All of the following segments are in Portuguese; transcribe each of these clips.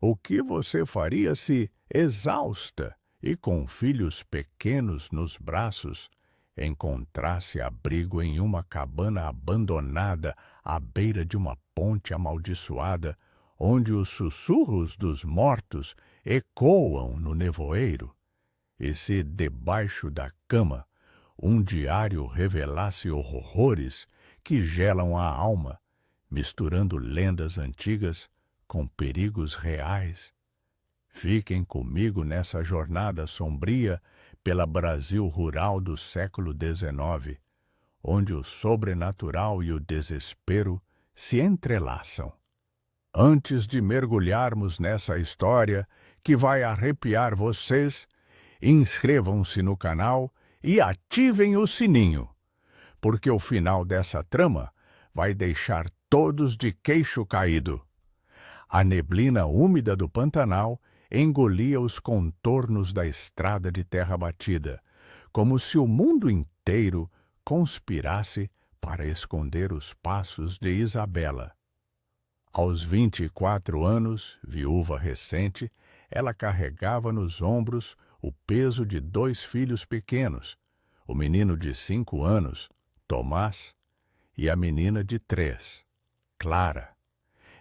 O que você faria se, exausta e com filhos pequenos nos braços, encontrasse abrigo em uma cabana abandonada à beira de uma ponte amaldiçoada, onde os sussurros dos mortos ecoam no nevoeiro? E se debaixo da cama um diário revelasse horrores que gelam a alma, misturando lendas antigas com perigos reais? Fiquem comigo nessa jornada sombria pela Brasil rural do século XIX, onde o sobrenatural e o desespero se entrelaçam. Antes de mergulharmos nessa história que vai arrepiar vocês, inscrevam-se no canal e ativem o sininho, porque o final dessa trama vai deixar todos de queixo caído. A neblina úmida do Pantanal engolia os contornos da estrada de terra batida, como se o mundo inteiro conspirasse para esconder os passos de Isabela. Aos 24 anos, viúva recente, ela carregava nos ombros o peso de 2 filhos pequenos, o menino de 5 anos, Tomás, e a menina de 3, Clara,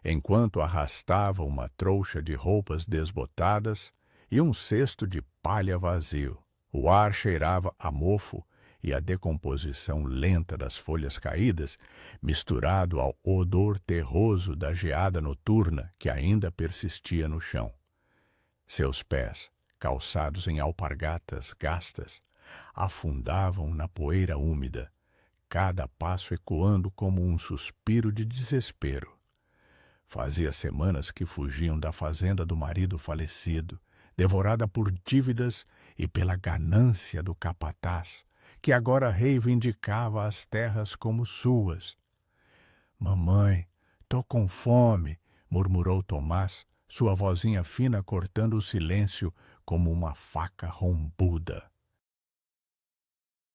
enquanto arrastava uma trouxa de roupas desbotadas e um cesto de palha vazio. O ar cheirava a mofo e a decomposição lenta das folhas caídas, misturado ao odor terroso da geada noturna que ainda persistia no chão. Seus pés, calçados em alpargatas gastas, afundavam na poeira úmida, cada passo ecoando como um suspiro de desespero. Fazia semanas que fugiam da fazenda do marido falecido, devorada por dívidas e pela ganância do capataz, que agora reivindicava as terras como suas. "Mamãe, tô com fome", murmurou Tomás, sua vozinha fina cortando o silêncio como uma faca rombuda.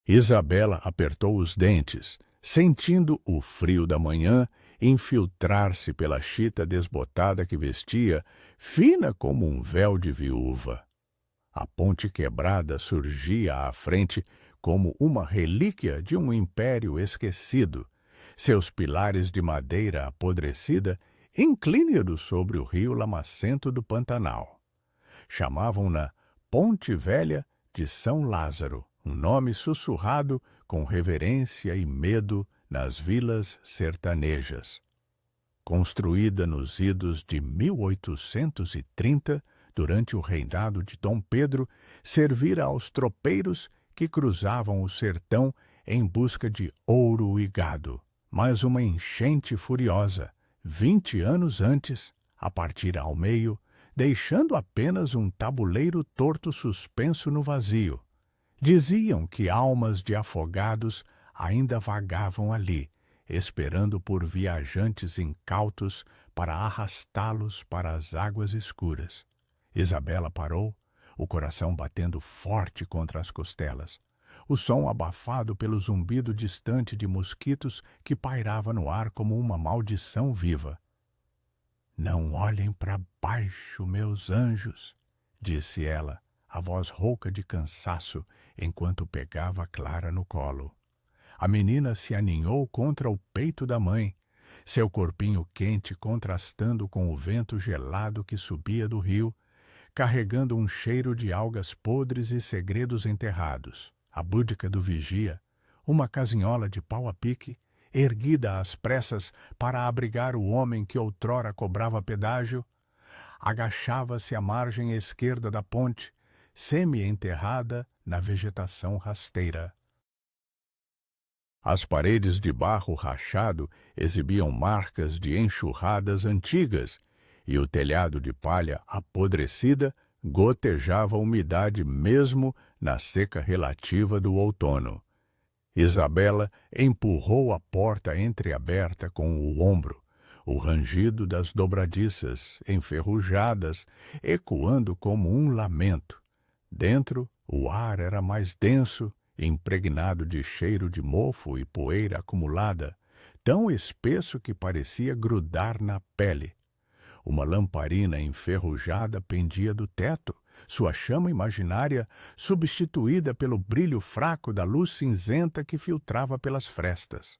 Isabela apertou os dentes, sentindo o frio da manhã infiltrar-se pela chita desbotada que vestia, fina como um véu de viúva. A ponte quebrada surgia à frente como uma relíquia de um império esquecido, seus pilares de madeira apodrecida inclínidos sobre o rio lamacento do Pantanal. Chamavam-na Ponte Velha de São Lázaro, um nome sussurrado com reverência e medo nas vilas sertanejas. Construída nos idos de 1830, durante o reinado de Dom Pedro, servira aos tropeiros que cruzavam o sertão em busca de ouro e gado. Mas uma enchente furiosa, 20 anos antes, a partira ao meio, deixando apenas um tabuleiro torto suspenso no vazio. Diziam que almas de afogados ainda vagavam ali, esperando por viajantes incautos para arrastá-los para as águas escuras. Isabela parou, o coração batendo forte contra as costelas, o som abafado pelo zumbido distante de mosquitos que pairava no ar como uma maldição viva. "Não olhem para baixo, meus anjos", disse ela, a voz rouca de cansaço, enquanto pegava Clara no colo. A menina se aninhou contra o peito da mãe, seu corpinho quente contrastando com o vento gelado que subia do rio, carregando um cheiro de algas podres e segredos enterrados. A búdica do vigia, uma casinhola de pau a pique, erguida às pressas para abrigar o homem que outrora cobrava pedágio, agachava-se à margem esquerda da ponte, semi-enterrada na vegetação rasteira. As paredes de barro rachado exibiam marcas de enxurradas antigas, e o telhado de palha apodrecida gotejava umidade mesmo na seca relativa do outono. Isabela empurrou a porta entreaberta com o ombro, o rangido das dobradiças enferrujadas ecoando como um lamento. Dentro, o ar era mais denso, impregnado de cheiro de mofo e poeira acumulada, tão espesso que parecia grudar na pele. Uma lamparina enferrujada pendia do teto, sua chama imaginária substituída pelo brilho fraco da luz cinzenta que filtrava pelas frestas.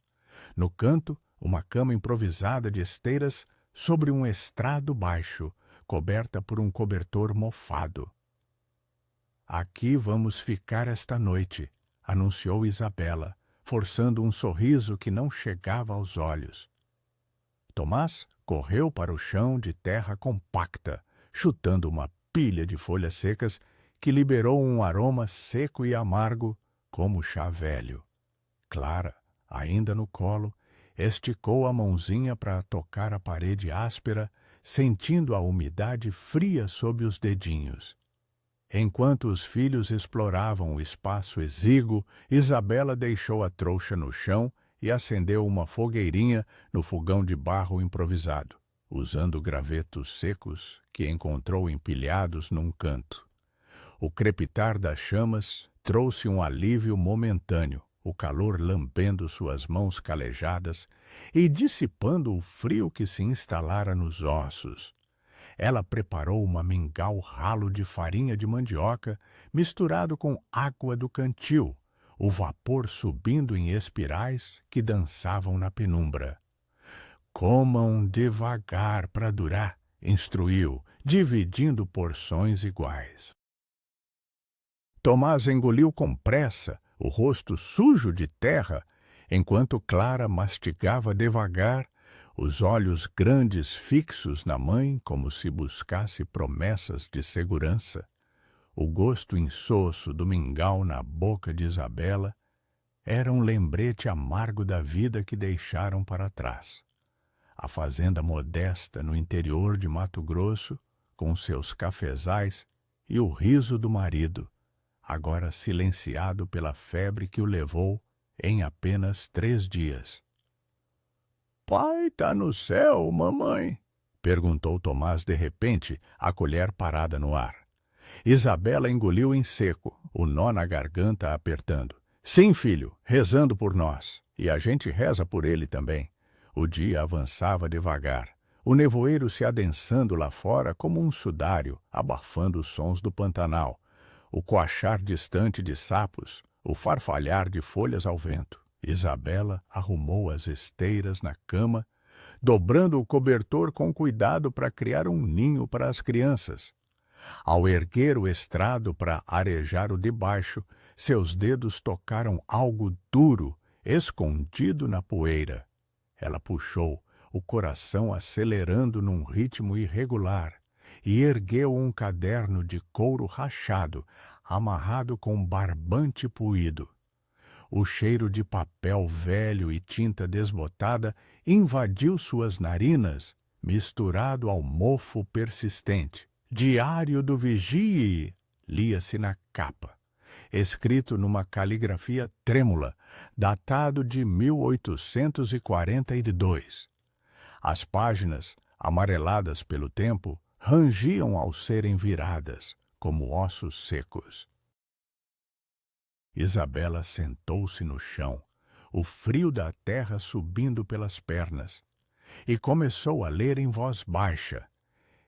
No canto, uma cama improvisada de esteiras sobre um estrado baixo, coberta por um cobertor mofado. "Aqui vamos ficar esta noite", anunciou Isabela, forçando um sorriso que não chegava aos olhos. Tomás correu para o chão de terra compacta, chutando uma pilha de folhas secas que liberou um aroma seco e amargo como chá velho. Clara, ainda no colo, esticou a mãozinha para tocar a parede áspera, sentindo a umidade fria sob os dedinhos. Enquanto os filhos exploravam o espaço exíguo, Isabela deixou a trouxa no chão e acendeu uma fogueirinha no fogão de barro improvisado, usando gravetos secos que encontrou empilhados num canto. O crepitar das chamas trouxe um alívio momentâneo, o calor lambendo suas mãos calejadas e dissipando o frio que se instalara nos ossos. Ela preparou uma mingau ralo de farinha de mandioca misturado com água do cantil, o vapor subindo em espirais que dançavam na penumbra. "Comam devagar para durar", instruiu, dividindo porções iguais. Tomás engoliu com pressa, o rosto sujo de terra, enquanto Clara mastigava devagar, os olhos grandes fixos na mãe como se buscasse promessas de segurança. O gosto insosso do mingau na boca de Isabela era um lembrete amargo da vida que deixaram para trás. A fazenda modesta no interior de Mato Grosso, com seus cafezais e o riso do marido, agora silenciado pela febre que o levou em apenas 3 dias. "Pai tá no céu, mamãe?", perguntou Tomás de repente, a colher parada no ar. Isabela engoliu em seco, o nó na garganta apertando. "Sim, filho, rezando por nós. E a gente reza por ele também." O dia avançava devagar, o nevoeiro se adensando lá fora como um sudário, abafando os sons do Pantanal, o coachar distante de sapos, o farfalhar de folhas ao vento. Isabela arrumou as esteiras na cama, dobrando o cobertor com cuidado para criar um ninho para as crianças. Ao erguer o estrado para arejar o de baixo, seus dedos tocaram algo duro, escondido na poeira. Ela puxou, o coração acelerando num ritmo irregular, e ergueu um caderno de couro rachado, amarrado com barbante puído. O cheiro de papel velho e tinta desbotada invadiu suas narinas, misturado ao mofo persistente. "Diário do Vigie", lia-se na capa, escrito numa caligrafia trêmula, datado de 1842. As páginas, amareladas pelo tempo, rangiam ao serem viradas, como ossos secos. Isabela sentou-se no chão, o frio da terra subindo pelas pernas, e começou a ler em voz baixa,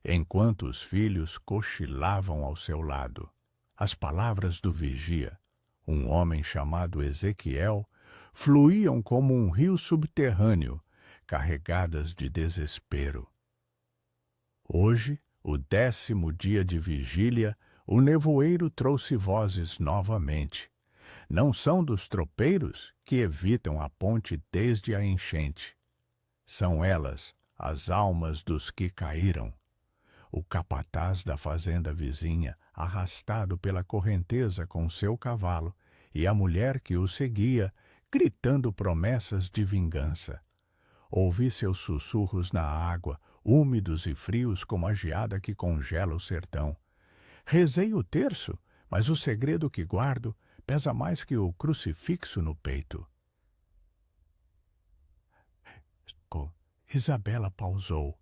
enquanto os filhos cochilavam ao seu lado. As palavras do vigia, um homem chamado Ezequiel, fluíam como um rio subterrâneo, carregadas de desespero. Hoje, o 10º dia de vigília, o nevoeiro trouxe vozes novamente. Não são dos tropeiros que evitam a ponte desde a enchente. São elas as almas dos que caíram. O capataz da fazenda vizinha, arrastado pela correnteza com seu cavalo, e a mulher que o seguia, gritando promessas de vingança. Ouvi seus sussurros na água, úmidos e frios como a geada que congela o sertão. Rezei o terço, mas o segredo que guardo pesa mais que o crucifixo no peito. Isabela pausou,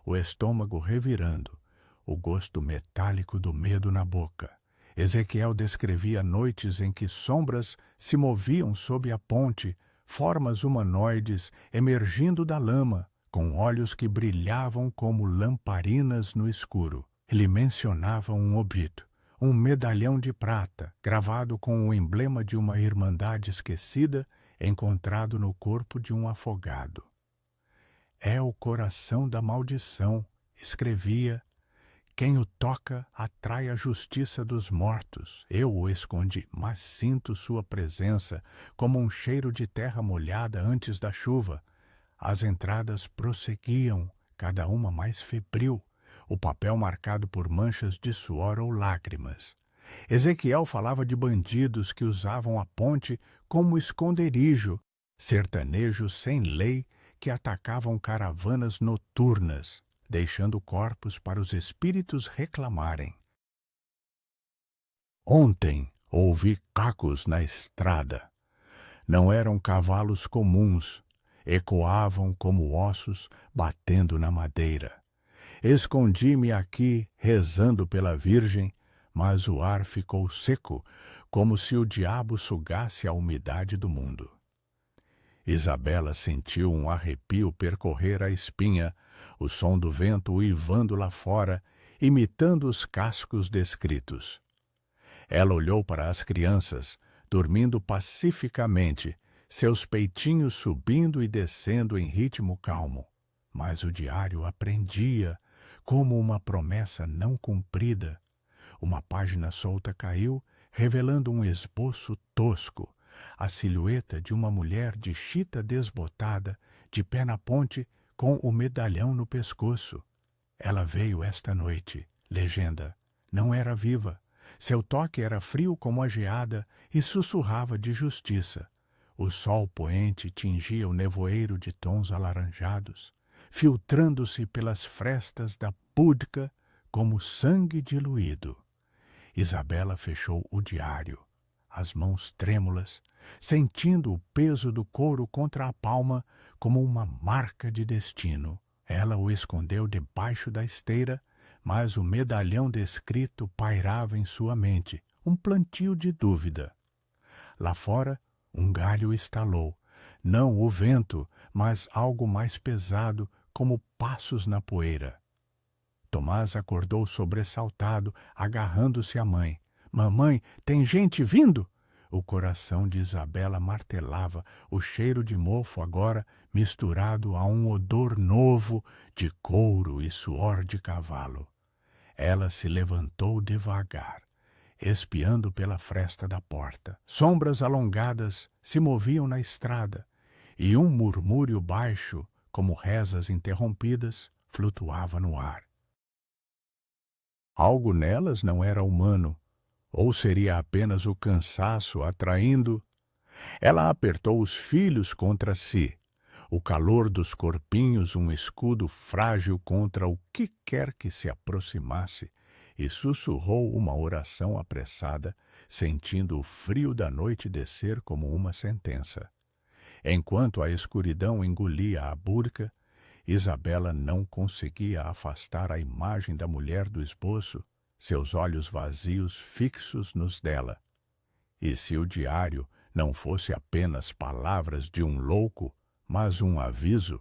o estômago revirando, o gosto metálico do medo na boca. Ezequiel descrevia noites em que sombras se moviam sob a ponte, formas humanoides emergindo da lama, com olhos que brilhavam como lamparinas no escuro. Ele mencionava um obito, um medalhão de prata, gravado com o emblema de uma irmandade esquecida, encontrado no corpo de um afogado. É o coração da maldição, escrevia. Quem o toca atrai a justiça dos mortos. Eu o escondi, mas sinto sua presença como um cheiro de terra molhada antes da chuva. As entradas prosseguiam, cada uma mais febril, o papel marcado por manchas de suor ou lágrimas. Ezequiel falava de bandidos que usavam a ponte como esconderijo, sertanejos sem lei que atacavam caravanas noturnas, deixando corpos para os espíritos reclamarem. Ontem ouvi cacos na estrada. Não eram cavalos comuns, ecoavam como ossos batendo na madeira. Escondi-me aqui rezando pela Virgem, mas o ar ficou seco, como se o diabo sugasse a umidade do mundo. Isabela sentiu um arrepio percorrer a espinha, o som do vento uivando lá fora, imitando os cascos descritos. Ela olhou para as crianças, dormindo pacificamente, seus peitinhos subindo e descendo em ritmo calmo. Mas o diário aprendia, como uma promessa não cumprida. Uma página solta caiu, revelando um esboço tosco, a silhueta de uma mulher de chita desbotada, de pé na ponte, com o medalhão no pescoço. Ela veio esta noite. Legenda. Não era viva. Seu toque era frio como a geada e sussurrava de justiça. O sol poente tingia o nevoeiro de tons alaranjados, filtrando-se pelas frestas da búdica como sangue diluído. Isabela fechou o diário, as mãos trêmulas, sentindo o peso do couro contra a palma como uma marca de destino. Ela o escondeu debaixo da esteira, mas o medalhão descrito pairava em sua mente, um plantio de dúvida. Lá fora, um galho estalou, não o vento, mas algo mais pesado, como passos na poeira. Tomás acordou sobressaltado, agarrando-se à mãe. Mamãe, tem gente vindo? O coração de Isabela martelava, o cheiro de mofo agora misturado a um odor novo de couro e suor de cavalo. Ela se levantou devagar, espiando pela fresta da porta. Sombras alongadas se moviam na estrada, e um murmúrio baixo, como rezas interrompidas, flutuava no ar. Algo nelas não era humano, ou seria apenas o cansaço atraindo? Ela apertou os filhos contra si, o calor dos corpinhos um escudo frágil contra o que quer que se aproximasse, e sussurrou uma oração apressada, sentindo o frio da noite descer como uma sentença. Enquanto a escuridão engolia a burca, Isabela não conseguia afastar a imagem da mulher do esboço, seus olhos vazios fixos nos dela. E se o diário não fosse apenas palavras de um louco, mas um aviso?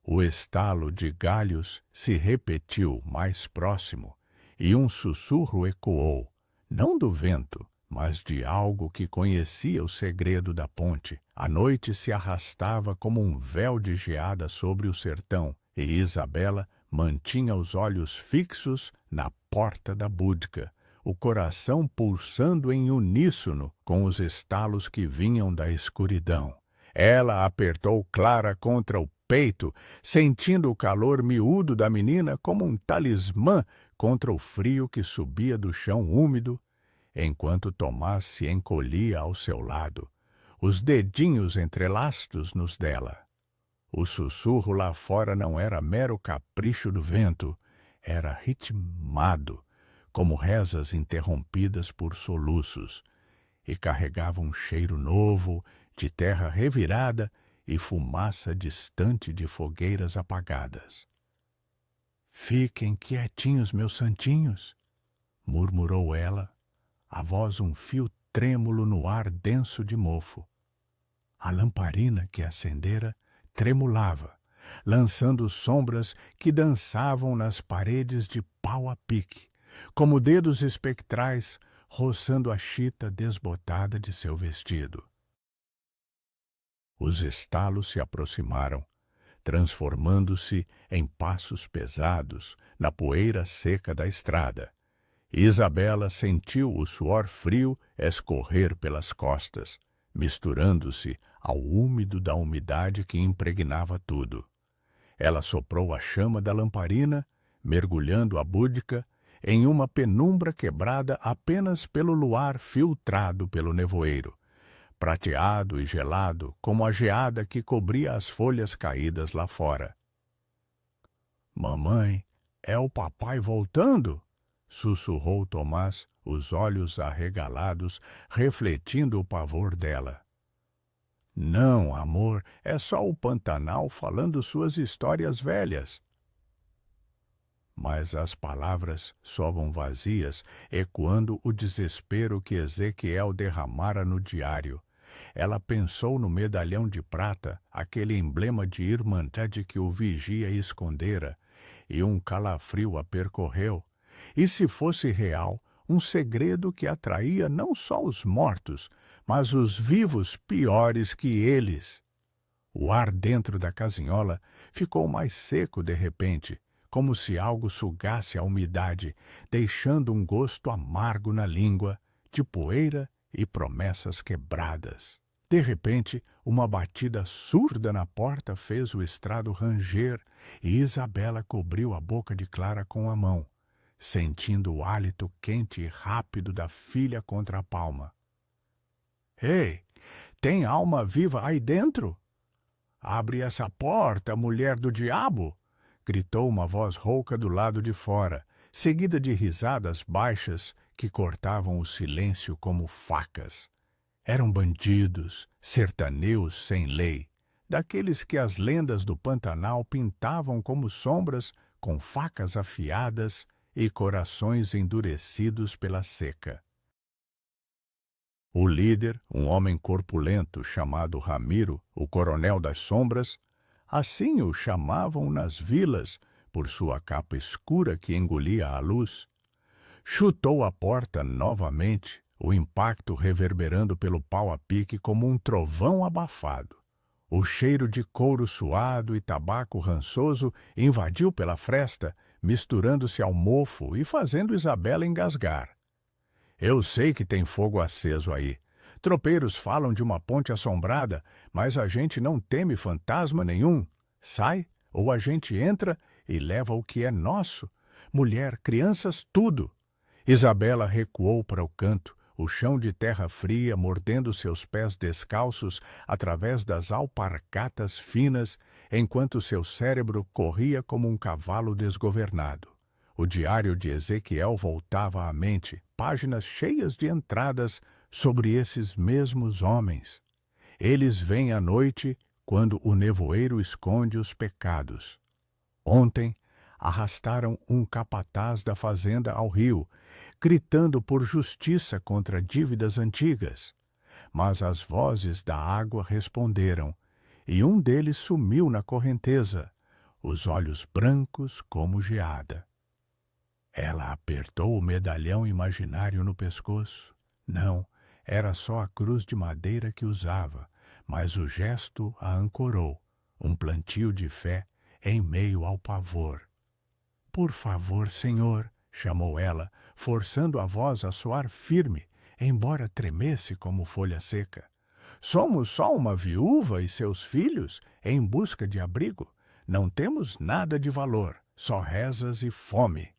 O estalo de galhos se repetiu mais próximo, e um sussurro ecoou, não do vento, mas de algo que conhecia o segredo da ponte. A noite se arrastava como um véu de geada sobre o sertão, e Isabela mantinha os olhos fixos na porta da búdica, o coração pulsando em uníssono com os estalos que vinham da escuridão. Ela apertou Clara contra o peito, sentindo o calor miúdo da menina como um talismã contra o frio que subia do chão úmido, enquanto Tomás se encolhia ao seu lado, os dedinhos entrelaçados nos dela. O sussurro lá fora não era mero capricho do vento, era ritmado, como rezas interrompidas por soluços, e carregava um cheiro novo de terra revirada e fumaça distante de fogueiras apagadas. "Fiquem quietinhos, meus santinhos", murmurou ela, a voz um fio trêmulo no ar denso de mofo. A lamparina que acendera tremulava, lançando sombras que dançavam nas paredes de pau a pique, como dedos espectrais roçando a chita desbotada de seu vestido. Os estalos se aproximaram, transformando-se em passos pesados na poeira seca da estrada. Isabela sentiu o suor frio escorrer pelas costas, misturando-se ao úmido da umidade que impregnava tudo. Ela soprou a chama da lamparina, mergulhando a búdica em uma penumbra quebrada apenas pelo luar filtrado pelo nevoeiro, prateado e gelado como a geada que cobria as folhas caídas lá fora. "Mamãe, é o papai voltando?" sussurrou Tomás, os olhos arregalados, refletindo o pavor dela. "Não, amor, é só o Pantanal falando suas histórias velhas." Mas as palavras soam vazias, ecoando o desespero que Ezequiel derramara no diário. Ela pensou no medalhão de prata, aquele emblema de irmandade que o vigia escondera, e um calafrio a percorreu. E se fosse real, um segredo que atraía não só os mortos, mas os vivos piores que eles. O ar dentro da casinhola ficou mais seco de repente, como se algo sugasse a umidade, deixando um gosto amargo na língua, de poeira e promessas quebradas. De repente, uma batida surda na porta fez o estrado ranger e Isabela cobriu a boca de Clara com a mão, sentindo o hálito quente e rápido da filha contra a palma. "Ei, tem alma viva aí dentro? Abre essa porta, mulher do diabo!" gritou uma voz rouca do lado de fora, seguida de risadas baixas que cortavam o silêncio como facas. Eram bandidos, sertaneios sem lei, daqueles que as lendas do Pantanal pintavam como sombras com facas afiadas e corações endurecidos pela seca. O líder, um homem corpulento chamado Ramiro, o coronel das sombras, assim o chamavam nas vilas, por sua capa escura que engolia a luz, chutou a porta novamente, o impacto reverberando pelo pau a pique como um trovão abafado. O cheiro de couro suado e tabaco rançoso invadiu pela fresta, misturando-se ao mofo e fazendo Isabela engasgar. "Eu sei que tem fogo aceso aí. Tropeiros falam de uma ponte assombrada, mas a gente não teme fantasma nenhum. Sai, ou a gente entra e leva o que é nosso. Mulher, crianças, tudo." Isabela recuou para o canto, o chão de terra fria mordendo seus pés descalços através das alparcatas finas, enquanto seu cérebro corria como um cavalo desgovernado. O diário de Ezequiel voltava à mente, páginas cheias de entradas sobre esses mesmos homens. Eles vêm à noite, quando o nevoeiro esconde os pecados. Ontem, arrastaram um capataz da fazenda ao rio, gritando por justiça contra dívidas antigas. Mas as vozes da água responderam, e um deles sumiu na correnteza, os olhos brancos como geada. Ela apertou o medalhão imaginário no pescoço. Não, era só a cruz de madeira que usava, mas o gesto a ancorou, um plantio de fé em meio ao pavor. "Por favor, senhor", chamou ela, forçando a voz a soar firme, embora tremesse como folha seca. "Somos só uma viúva e seus filhos em busca de abrigo. Não temos nada de valor, só rezas e fome."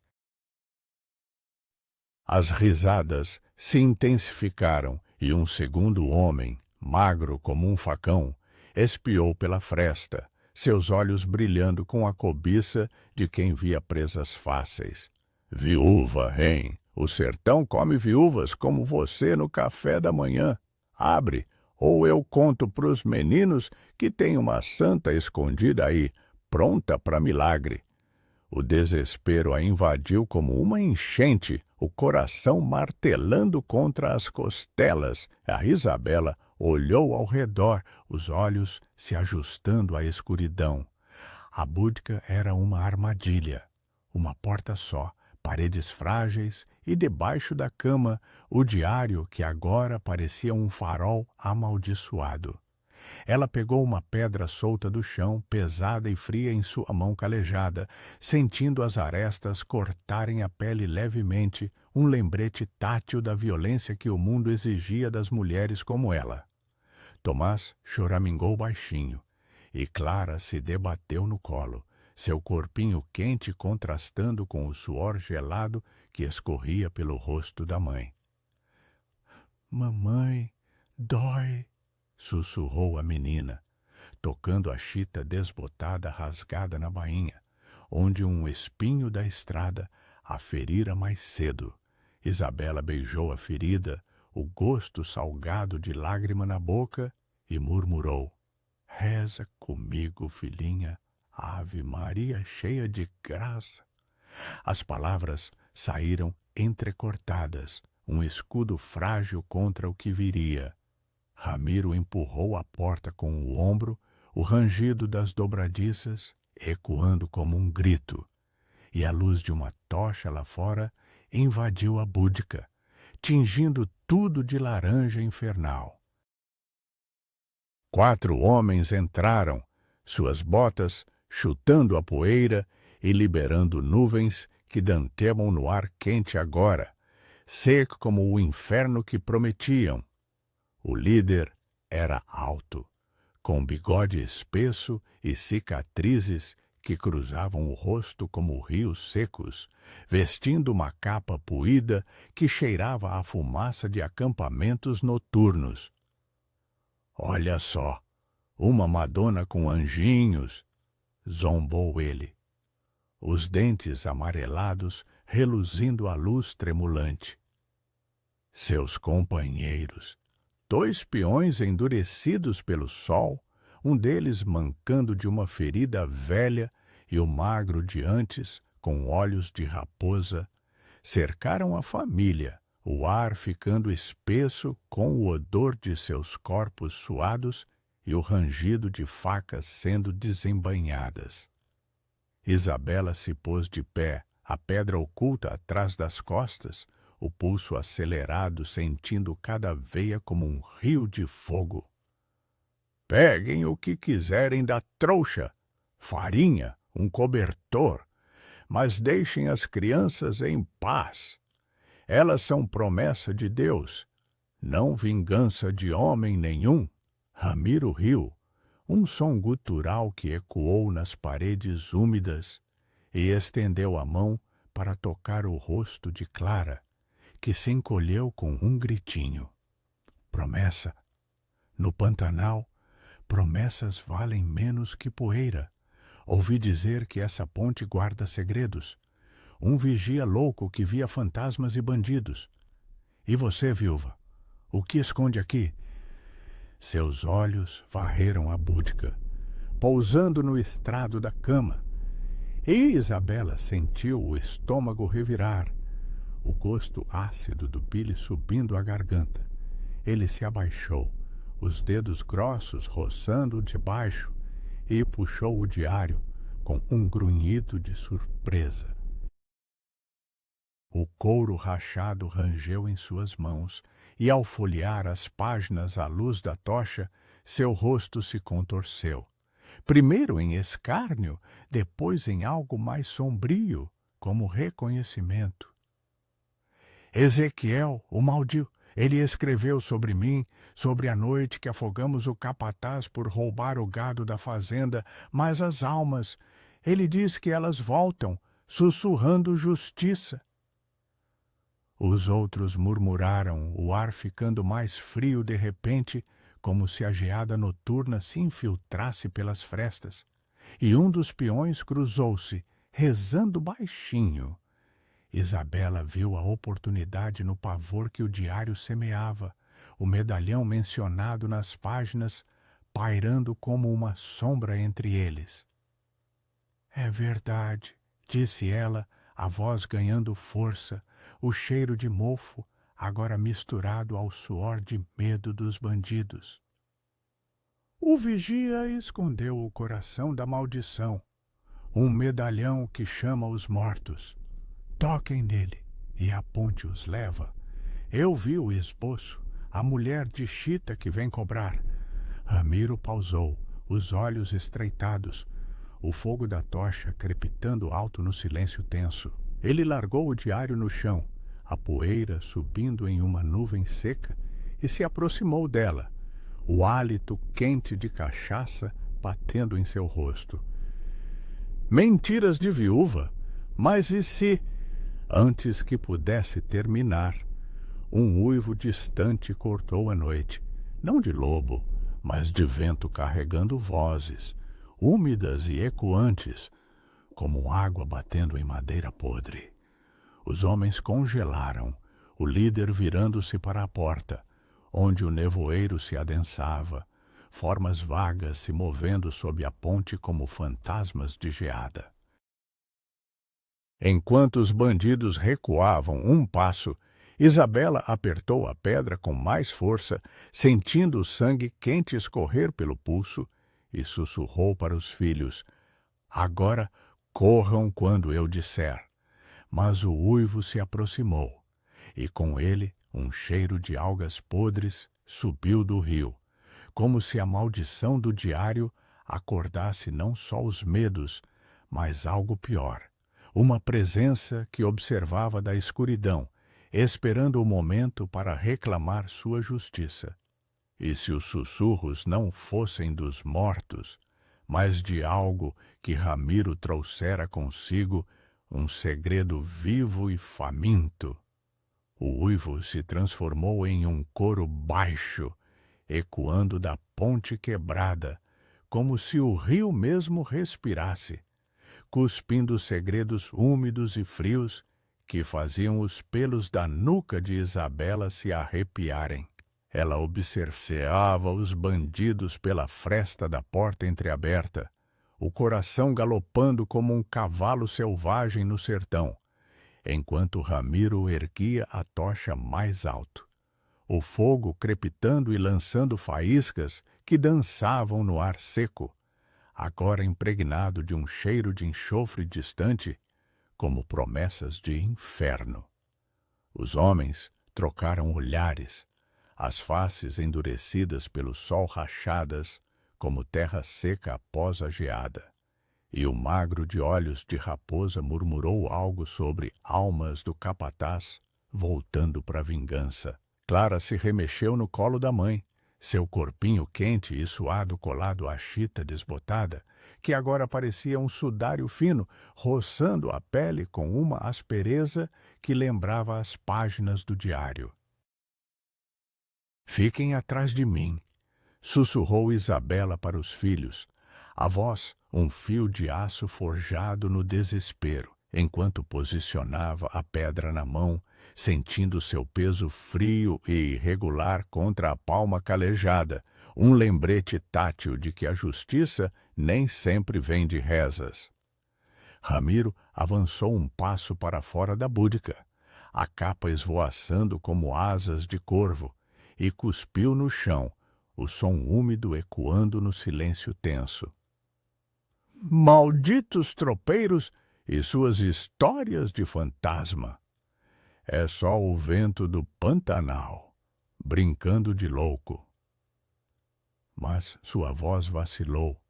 As risadas se intensificaram e um segundo homem, magro como um facão, espiou pela fresta, seus olhos brilhando com a cobiça de quem via presas fáceis. "Viúva, hein? O sertão come viúvas como você no café da manhã. Abre, ou eu conto pros meninos que tem uma santa escondida aí, pronta para milagre." O desespero a invadiu como uma enchente, o coração martelando contra as costelas. A Isabela olhou ao redor, os olhos se ajustando à escuridão. A budca era uma armadilha, uma porta só, paredes frágeis e debaixo da cama o diário que agora parecia um farol amaldiçoado. Ela pegou uma pedra solta do chão, pesada e fria em sua mão calejada, sentindo as arestas cortarem a pele levemente, um lembrete tátil da violência que o mundo exigia das mulheres como ela. Tomás choramingou baixinho, e Clara se debateu no colo, seu corpinho quente contrastando com o suor gelado que escorria pelo rosto da mãe. Mamãe, dói, sussurrou a menina, tocando a chita desbotada rasgada na bainha, onde um espinho da estrada a ferira mais cedo. Isabela beijou a ferida, o gosto salgado de lágrima na boca, e murmurou: reza comigo, filhinha, Ave Maria cheia de graça. As palavras saíram entrecortadas, um escudo frágil contra o que viria. Ramiro empurrou a porta com o ombro, o rangido das dobradiças ecoando como um grito, e a luz de uma tocha lá fora invadiu a búdica, tingindo tudo de laranja infernal. 4 homens entraram, suas botas chutando a poeira e liberando nuvens que danteam no ar quente agora, seco como o inferno que prometiam. O líder era alto, com bigode espesso e cicatrizes que cruzavam o rosto como rios secos, vestindo uma capa puída que cheirava a fumaça de acampamentos noturnos. Olha só, uma Madonna com anjinhos, zombou ele, os dentes amarelados reluzindo à luz tremulante. Seus companheiros, 2 peões endurecidos pelo sol, um deles mancando de uma ferida velha e o magro de antes, com olhos de raposa, cercaram a família, o ar ficando espesso com o odor de seus corpos suados e o rangido de facas sendo desembainhadas. Isabela se pôs de pé, a pedra oculta atrás das costas, o pulso acelerado, sentindo cada veia como um rio de fogo. Peguem o que quiserem da trouxa, farinha, um cobertor, mas deixem as crianças em paz. Elas são promessa de Deus, não vingança de homem nenhum. Ramiro riu, um som gutural que ecoou nas paredes úmidas, e estendeu a mão para tocar o rosto de Clara, que se encolheu com um gritinho. Promessa. No Pantanal, promessas valem menos que poeira. Ouvi dizer que essa ponte guarda segredos. Um vigia louco que via fantasmas e bandidos. E você, viúva, o que esconde aqui? Seus olhos varreram a búdica, pousando no estrado da cama. E Isabela sentiu o estômago revirar, o gosto ácido do bile subindo a garganta. Ele se abaixou, os dedos grossos roçando de baixo, e puxou o diário com um grunhido de surpresa. O couro rachado rangeu em suas mãos, e ao folhear as páginas à luz da tocha, seu rosto se contorceu. Primeiro em escárnio, depois em algo mais sombrio, como reconhecimento. Ezequiel, o maldito, ele escreveu sobre mim, sobre a noite que afogamos o capataz por roubar o gado da fazenda, mas as almas, ele diz que elas voltam, sussurrando justiça. Os outros murmuraram, o ar ficando mais frio de repente, como se a geada noturna se infiltrasse pelas frestas. E um dos peões cruzou-se, rezando baixinho. Isabela viu a oportunidade no pavor que o diário semeava, o medalhão mencionado nas páginas, pairando como uma sombra entre eles. É verdade, disse ela, a voz ganhando força, o cheiro de mofo agora misturado ao suor de medo dos bandidos. O vigia escondeu o coração da maldição, um medalhão que chama os mortos. Toquem nele, e a ponte os leva. Eu vi o esboço, a mulher de Chita que vem cobrar. Ramiro pausou, os olhos estreitados, o fogo da tocha crepitando alto no silêncio tenso. Ele largou o diário no chão, a poeira subindo em uma nuvem seca, e se aproximou dela, o hálito quente de cachaça batendo em seu rosto. Mentiras de viúva, mas e se... Antes que pudesse terminar, um uivo distante cortou a noite, não de lobo, mas de vento carregando vozes, úmidas e ecoantes, como água batendo em madeira podre. Os homens congelaram, o líder virando-se para a porta, onde o nevoeiro se adensava, formas vagas se movendo sob a ponte como fantasmas de geada. Enquanto os bandidos recuavam um passo, Isabela apertou a pedra com mais força, sentindo o sangue quente escorrer pelo pulso, e sussurrou para os filhos: "Agora corram quando eu disser." Mas o uivo se aproximou, e com ele um cheiro de algas podres subiu do rio, como se a maldição do diário acordasse não só os medos, mas algo pior. Uma presença que observava da escuridão, esperando o momento para reclamar sua justiça. E se os sussurros não fossem dos mortos, mas de algo que Ramiro trouxera consigo, um segredo vivo e faminto? O uivo se transformou em um coro baixo, ecoando da ponte quebrada, como se o rio mesmo respirasse, cuspindo segredos úmidos e frios que faziam os pelos da nuca de Isabela se arrepiarem. Ela observava os bandidos pela fresta da porta entreaberta, o coração galopando como um cavalo selvagem no sertão, enquanto Ramiro erguia a tocha mais alto, o fogo crepitando e lançando faíscas que dançavam no ar seco, agora impregnado de um cheiro de enxofre distante, como promessas de inferno. Os homens trocaram olhares, as faces endurecidas pelo sol rachadas como terra seca após a geada, e o magro de olhos de raposa murmurou algo sobre almas do capataz voltando para a vingança. Clara se remexeu no colo da mãe, seu corpinho quente e suado colado à chita desbotada, que agora parecia um sudário fino, roçando a pele com uma aspereza que lembrava as páginas do diário. "Fiquem atrás de mim", sussurrou Isabela para os filhos, a voz um fio de aço forjado no desespero, enquanto posicionava a pedra na mão, sentindo seu peso frio e irregular contra a palma calejada, um lembrete tátil de que a justiça nem sempre vem de rezas. Ramiro avançou um passo para fora da búdica, a capa esvoaçando como asas de corvo, e cuspiu no chão, o som úmido ecoando no silêncio tenso. "Malditos tropeiros e suas histórias de fantasma! É só o vento do Pantanal, brincando de louco." Mas sua voz vacilou,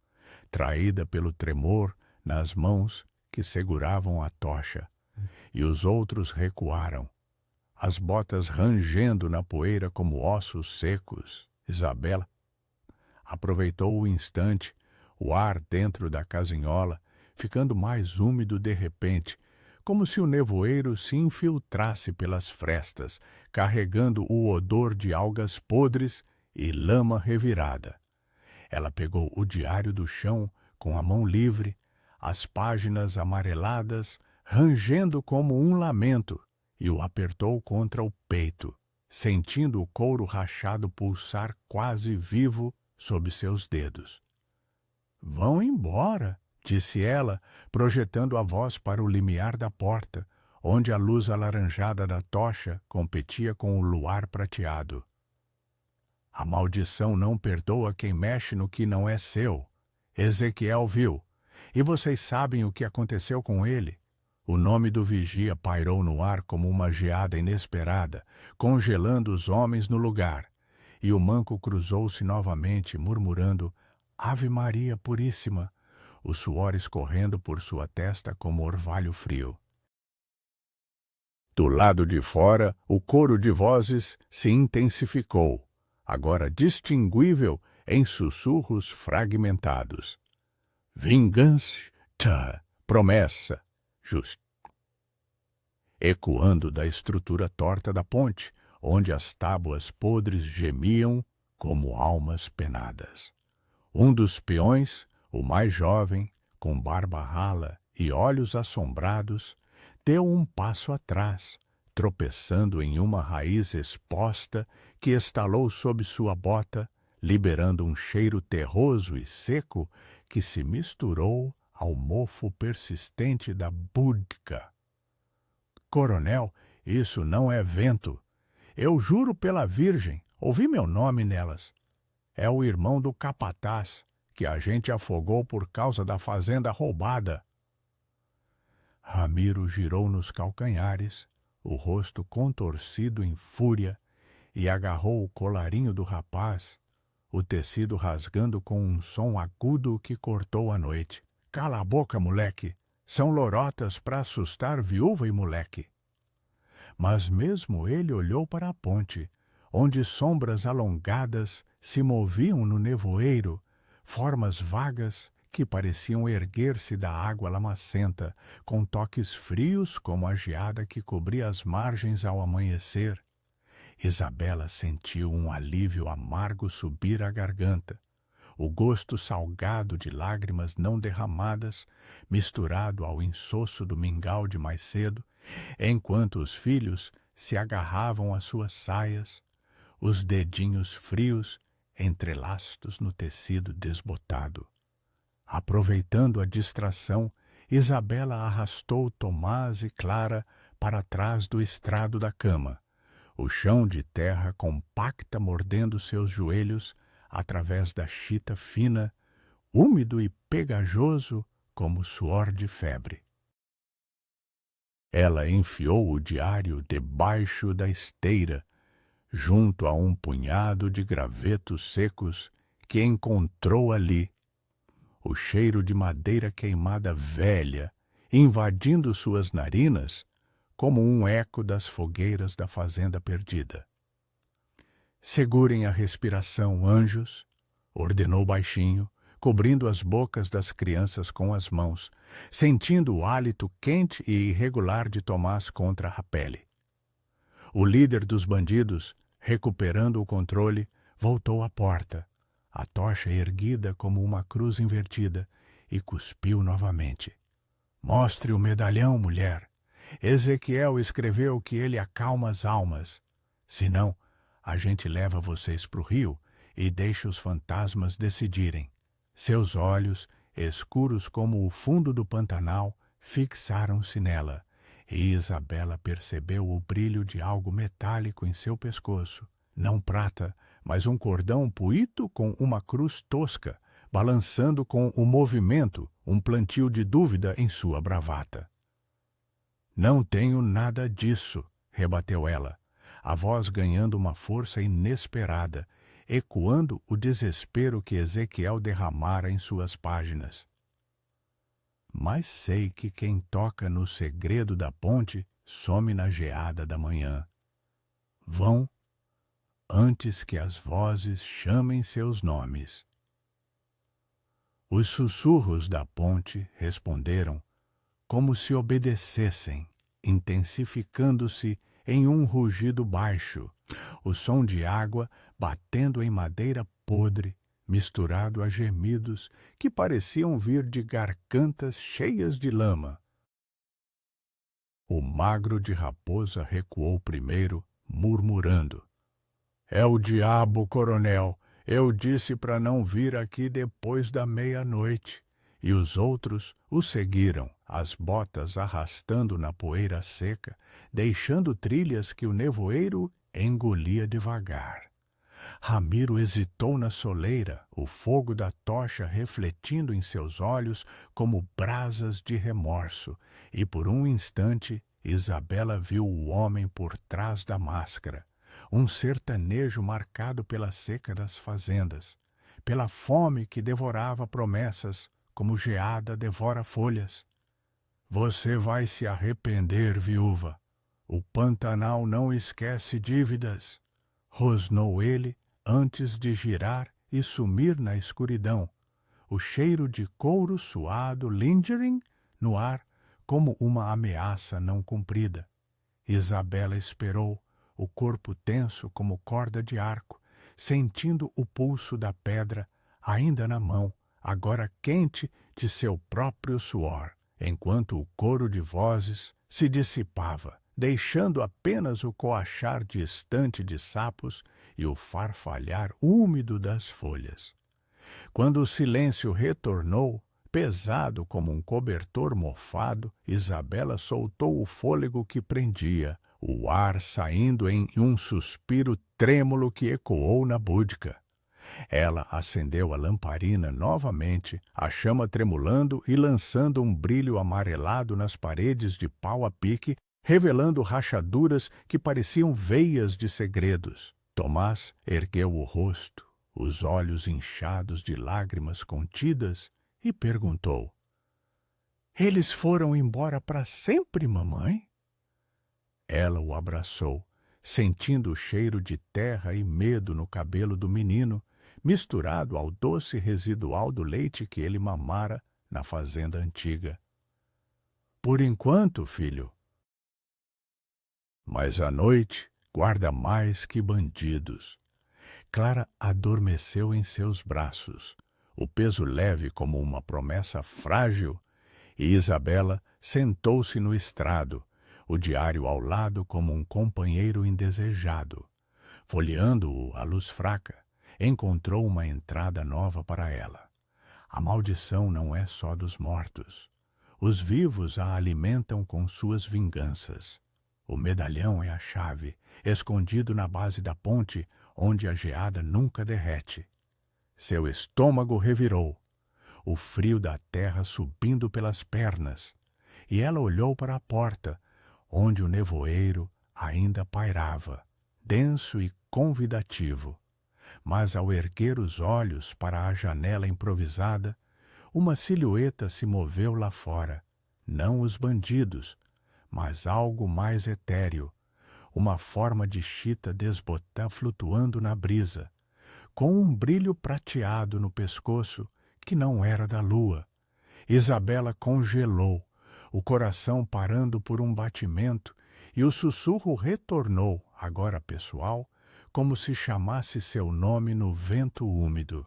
traída pelo tremor nas mãos que seguravam a tocha, e os outros recuaram, as botas rangendo na poeira como ossos secos. Isabela aproveitou o instante, o ar dentro da casinhola ficando mais úmido de repente, como se o nevoeiro se infiltrasse pelas frestas, carregando o odor de algas podres e lama revirada. Ela pegou o diário do chão com a mão livre, as páginas amareladas rangendo como um lamento, e o apertou contra o peito, sentindo o couro rachado pulsar quase vivo sob seus dedos. "Vão embora", disse ela, projetando a voz para o limiar da porta, onde a luz alaranjada da tocha competia com o luar prateado. "A maldição não perdoa quem mexe no que não é seu." Ezequiel viu. E vocês sabem o que aconteceu com ele? O nome do vigia pairou no ar como uma geada inesperada, congelando os homens no lugar. E o manco cruzou-se novamente, murmurando: Ave Maria Puríssima, o suor escorrendo por sua testa como orvalho frio. Do lado de fora, o coro de vozes se intensificou, agora distinguível em sussurros fragmentados. Vingança, promessa, justiça. Ecoando da estrutura torta da ponte, onde as tábuas podres gemiam como almas penadas. Um dos peões, o mais jovem, com barba rala e olhos assombrados, deu um passo atrás, tropeçando em uma raiz exposta que estalou sob sua bota, liberando um cheiro terroso e seco que se misturou ao mofo persistente da budca. Coronel, isso não é vento. Eu juro pela Virgem, ouvi meu nome nelas. É o irmão do capataz, que a gente afogou por causa da fazenda roubada. Ramiro girou nos calcanhares, o rosto contorcido em fúria, e agarrou o colarinho do rapaz, o tecido rasgando com um som agudo que cortou a noite. Cala a boca, moleque! São lorotas para assustar viúva e moleque. Mas mesmo ele olhou para a ponte, onde sombras alongadas se moviam no nevoeiro, formas vagas que pareciam erguer-se da água lamacenta, com toques frios como a geada que cobria as margens ao amanhecer. Isabela sentiu um alívio amargo subir à garganta. O gosto salgado de lágrimas não derramadas, misturado ao insosso do mingau de mais cedo, enquanto os filhos se agarravam às suas saias, os dedinhos frios entrelaçados no tecido desbotado. Aproveitando a distração, Isabela arrastou Tomás e Clara para trás do estrado da cama, o chão de terra compacta mordendo seus joelhos através da chita fina, úmido e pegajoso como suor de febre. Ela enfiou o diário debaixo da esteira, junto a um punhado de gravetos secos que encontrou ali. O cheiro de madeira queimada velha, invadindo suas narinas, como um eco das fogueiras da fazenda perdida. Segurem a respiração, anjos, ordenou baixinho, cobrindo as bocas das crianças com as mãos, sentindo o hálito quente e irregular de Tomás contra a pele. O líder dos bandidos, recuperando o controle, voltou à porta, a tocha erguida como uma cruz invertida, e cuspiu novamente. Mostre o medalhão, mulher. Ezequiel escreveu que ele acalma as almas. Senão, a gente leva vocês para o rio e deixa os fantasmas decidirem. Seus olhos, escuros como o fundo do Pantanal, fixaram-se nela, e Isabela percebeu o brilho de algo metálico em seu pescoço. Não prata, mas um cordão puíto com uma cruz tosca, balançando com o movimento um plantio de dúvida em sua bravata. Não tenho nada disso, rebateu ela, a voz ganhando uma força inesperada, ecoando o desespero que Ezequiel derramara em suas páginas. Mas sei que quem toca no segredo da ponte some na geada da manhã. Vão antes que as vozes chamem seus nomes. Os sussurros da ponte responderam como se obedecessem, intensificando-se em um rugido baixo, o som de água batendo em madeira podre, misturado a gemidos que pareciam vir de gargantas cheias de lama. O magro de raposa recuou primeiro, murmurando. É o diabo, coronel. Eu disse para não vir aqui depois da meia-noite. E os outros o seguiram, as botas arrastando na poeira seca, deixando trilhas que o nevoeiro engolia devagar. Ramiro hesitou na soleira, o fogo da tocha refletindo em seus olhos como brasas de remorso, e por um instante Isabela viu o homem por trás da máscara, um sertanejo marcado pela seca das fazendas, pela fome que devorava promessas como geada devora folhas. Você vai se arrepender, viúva. O Pantanal não esquece dívidas, rosnou ele antes de girar e sumir na escuridão, o cheiro de couro suado lingering no ar como uma ameaça não cumprida. Isabela esperou, o corpo tenso como corda de arco, sentindo o pulso da pedra ainda na mão, agora quente de seu próprio suor, enquanto o coro de vozes se dissipava, deixando apenas o coachar distante de sapos e o farfalhar úmido das folhas. Quando o silêncio retornou, pesado como um cobertor mofado, Isabela soltou o fôlego que prendia, o ar saindo em um suspiro trêmulo que ecoou na búdica. Ela acendeu a lamparina novamente, a chama tremulando e lançando um brilho amarelado nas paredes de pau a pique, revelando rachaduras que pareciam veias de segredos. Tomás ergueu o rosto, os olhos inchados de lágrimas contidas, e perguntou: Eles foram embora para sempre, mamãe? Ela o abraçou, sentindo o cheiro de terra e medo no cabelo do menino, misturado ao doce residual do leite que ele mamara na fazenda antiga. Por enquanto, filho. Mas a noite guarda mais que bandidos. Clara adormeceu em seus braços, o peso leve como uma promessa frágil, e Isabela sentou-se no estrado, o diário ao lado como um companheiro indesejado. Folheando-o à luz fraca, encontrou uma entrada nova para ela. A maldição não é só dos mortos. Os vivos a alimentam com suas vinganças. O medalhão é a chave, escondido na base da ponte, onde a geada nunca derrete. Seu estômago revirou, o frio da terra subindo pelas pernas, e ela olhou para a porta, onde o nevoeiro ainda pairava, denso e convidativo. Mas ao erguer os olhos para a janela improvisada, uma silhueta se moveu lá fora, não os bandidos, mas algo mais etéreo, uma forma de chita desbotã flutuando na brisa, com um brilho prateado no pescoço que não era da lua. Isabela congelou, o coração parando por um batimento, e o sussurro retornou, agora pessoal, como se chamasse seu nome no vento úmido.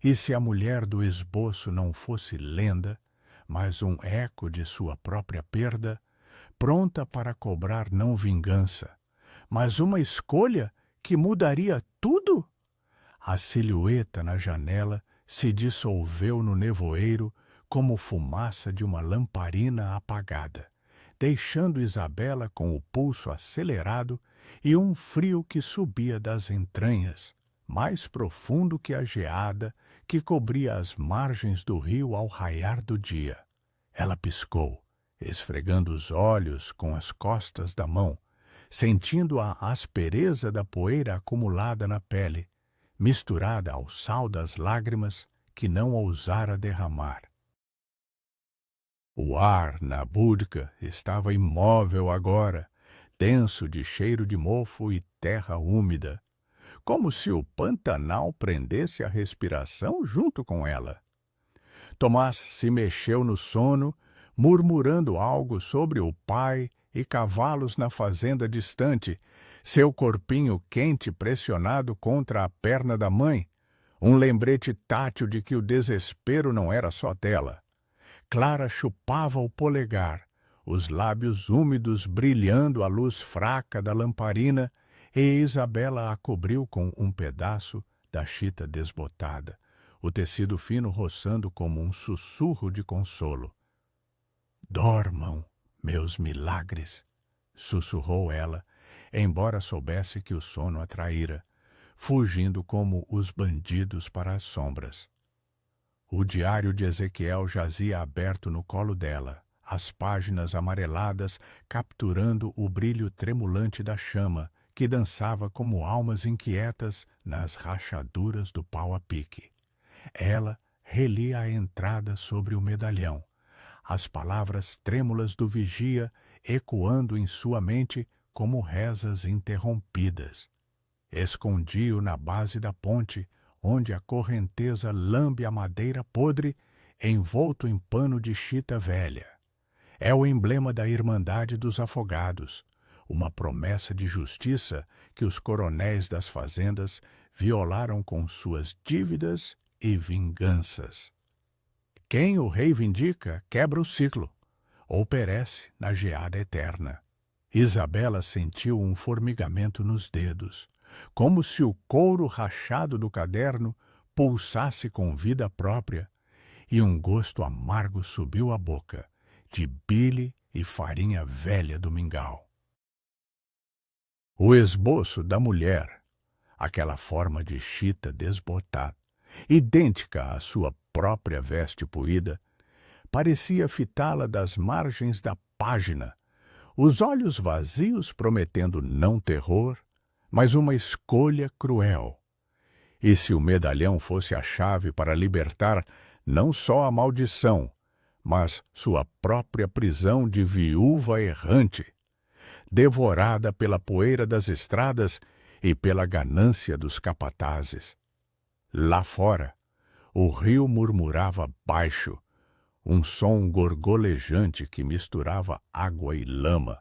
E se a mulher do esboço não fosse lenda, mas um eco de sua própria perda, pronta para cobrar não vingança, mas uma escolha que mudaria tudo? A silhueta na janela se dissolveu no nevoeiro como fumaça de uma lamparina apagada, deixando Isabela com o pulso acelerado e um frio que subia das entranhas, mais profundo que a geada que cobria as margens do rio ao raiar do dia. Ela piscou, esfregando os olhos com as costas da mão, sentindo a aspereza da poeira acumulada na pele, misturada ao sal das lágrimas que não ousara derramar. O ar na búdica estava imóvel agora, denso de cheiro de mofo e terra úmida, como se o Pantanal prendesse a respiração junto com ela. Tomás se mexeu no sono, murmurando algo sobre o pai e cavalos na fazenda distante, seu corpinho quente pressionado contra a perna da mãe, um lembrete tátil de que o desespero não era só dela. Clara chupava o polegar, os lábios úmidos brilhando à luz fraca da lamparina, e Isabela a cobriu com um pedaço da chita desbotada, o tecido fino roçando como um sussurro de consolo. Dormam, meus milagres, sussurrou ela, embora soubesse que o sono a traíra, fugindo como os bandidos para as sombras. O diário de Ezequiel jazia aberto no colo dela, as páginas amareladas capturando o brilho tremulante da chama, que dançava como almas inquietas nas rachaduras do pau a pique. Ela relia a entrada sobre o medalhão, as palavras trêmulas do vigia ecoando em sua mente como rezas interrompidas. Escondi-o na base da ponte, onde a correnteza lambe a madeira podre, envolto em pano de chita velha. É o emblema da Irmandade dos Afogados, uma promessa de justiça que os coronéis das fazendas violaram com suas dívidas e vinganças. Quem o reivindica quebra o ciclo, ou perece na geada eterna. Isabela sentiu um formigamento nos dedos, como se o couro rachado do caderno pulsasse com vida própria, e um gosto amargo subiu à boca, de bile e farinha velha do mingau. O esboço da mulher, aquela forma de chita desbotada, idêntica à sua própria veste poída, parecia fitá-la das margens da página, os olhos vazios prometendo não terror, mas uma escolha cruel. E se o medalhão fosse a chave para libertar não só a maldição, mas sua própria prisão de viúva errante, devorada pela poeira das estradas e pela ganância dos capatazes. Lá fora, o rio murmurava baixo, um som gorgolejante que misturava água e lama,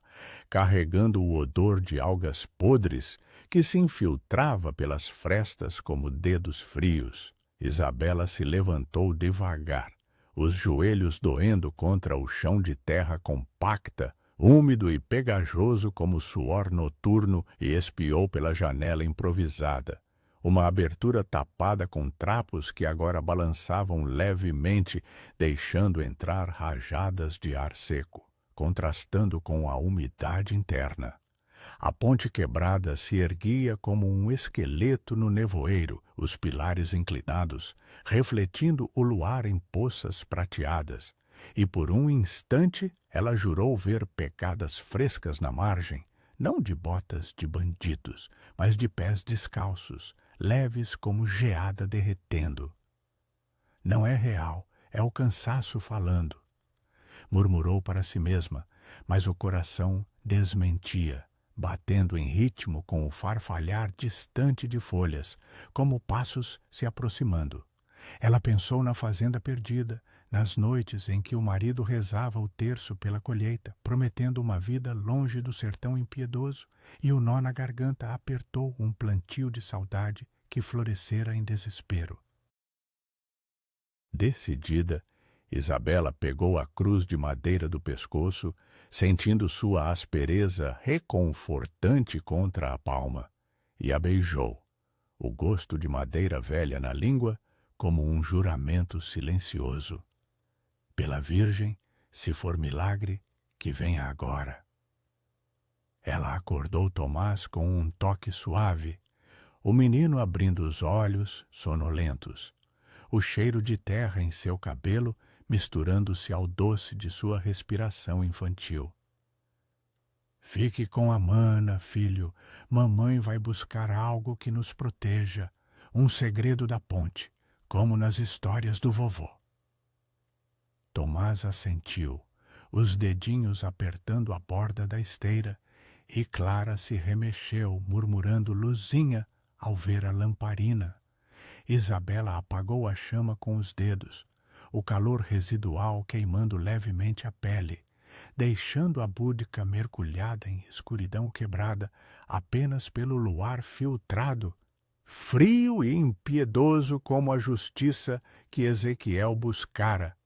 carregando o odor de algas podres que se infiltrava pelas frestas como dedos frios. Isabela se levantou devagar, os joelhos doendo contra o chão de terra compacta, úmido e pegajoso como suor noturno, e espiou pela janela improvisada. Uma abertura tapada com trapos que agora balançavam levemente, deixando entrar rajadas de ar seco, contrastando com a umidade interna. A ponte quebrada se erguia como um esqueleto no nevoeiro, os pilares inclinados, refletindo o luar em poças prateadas, e por um instante ela jurou ver pegadas frescas na margem, não de botas de bandidos, mas de pés descalços, leves como geada derretendo. Não é real, é o cansaço falando, murmurou para si mesma, mas o coração desmentia, batendo em ritmo com o farfalhar distante de folhas, como passos se aproximando. Ela pensou na fazenda perdida, nas noites em que o marido rezava o terço pela colheita, prometendo uma vida longe do sertão impiedoso, e o nó na garganta apertou um plantio de saudade que florescera em desespero. Decidida, Isabela pegou a cruz de madeira do pescoço, sentindo sua aspereza reconfortante contra a palma, e a beijou, o gosto de madeira velha na língua como um juramento silencioso. Pela Virgem, se for milagre, que venha agora. Ela acordou Tomás com um toque suave, o menino abrindo os olhos, sonolentos, o cheiro de terra em seu cabelo misturando-se ao doce de sua respiração infantil. Fique com a mana, filho. Mamãe vai buscar algo que nos proteja, um segredo da ponte, como nas histórias do vovô. Tomás assentiu, os dedinhos apertando a borda da esteira, e Clara se remexeu, murmurando luzinha ao ver a lamparina. Isabela apagou a chama com os dedos, o calor residual queimando levemente a pele, deixando a búdica mergulhada em escuridão quebrada apenas pelo luar filtrado, frio e impiedoso como a justiça que Ezequiel buscara.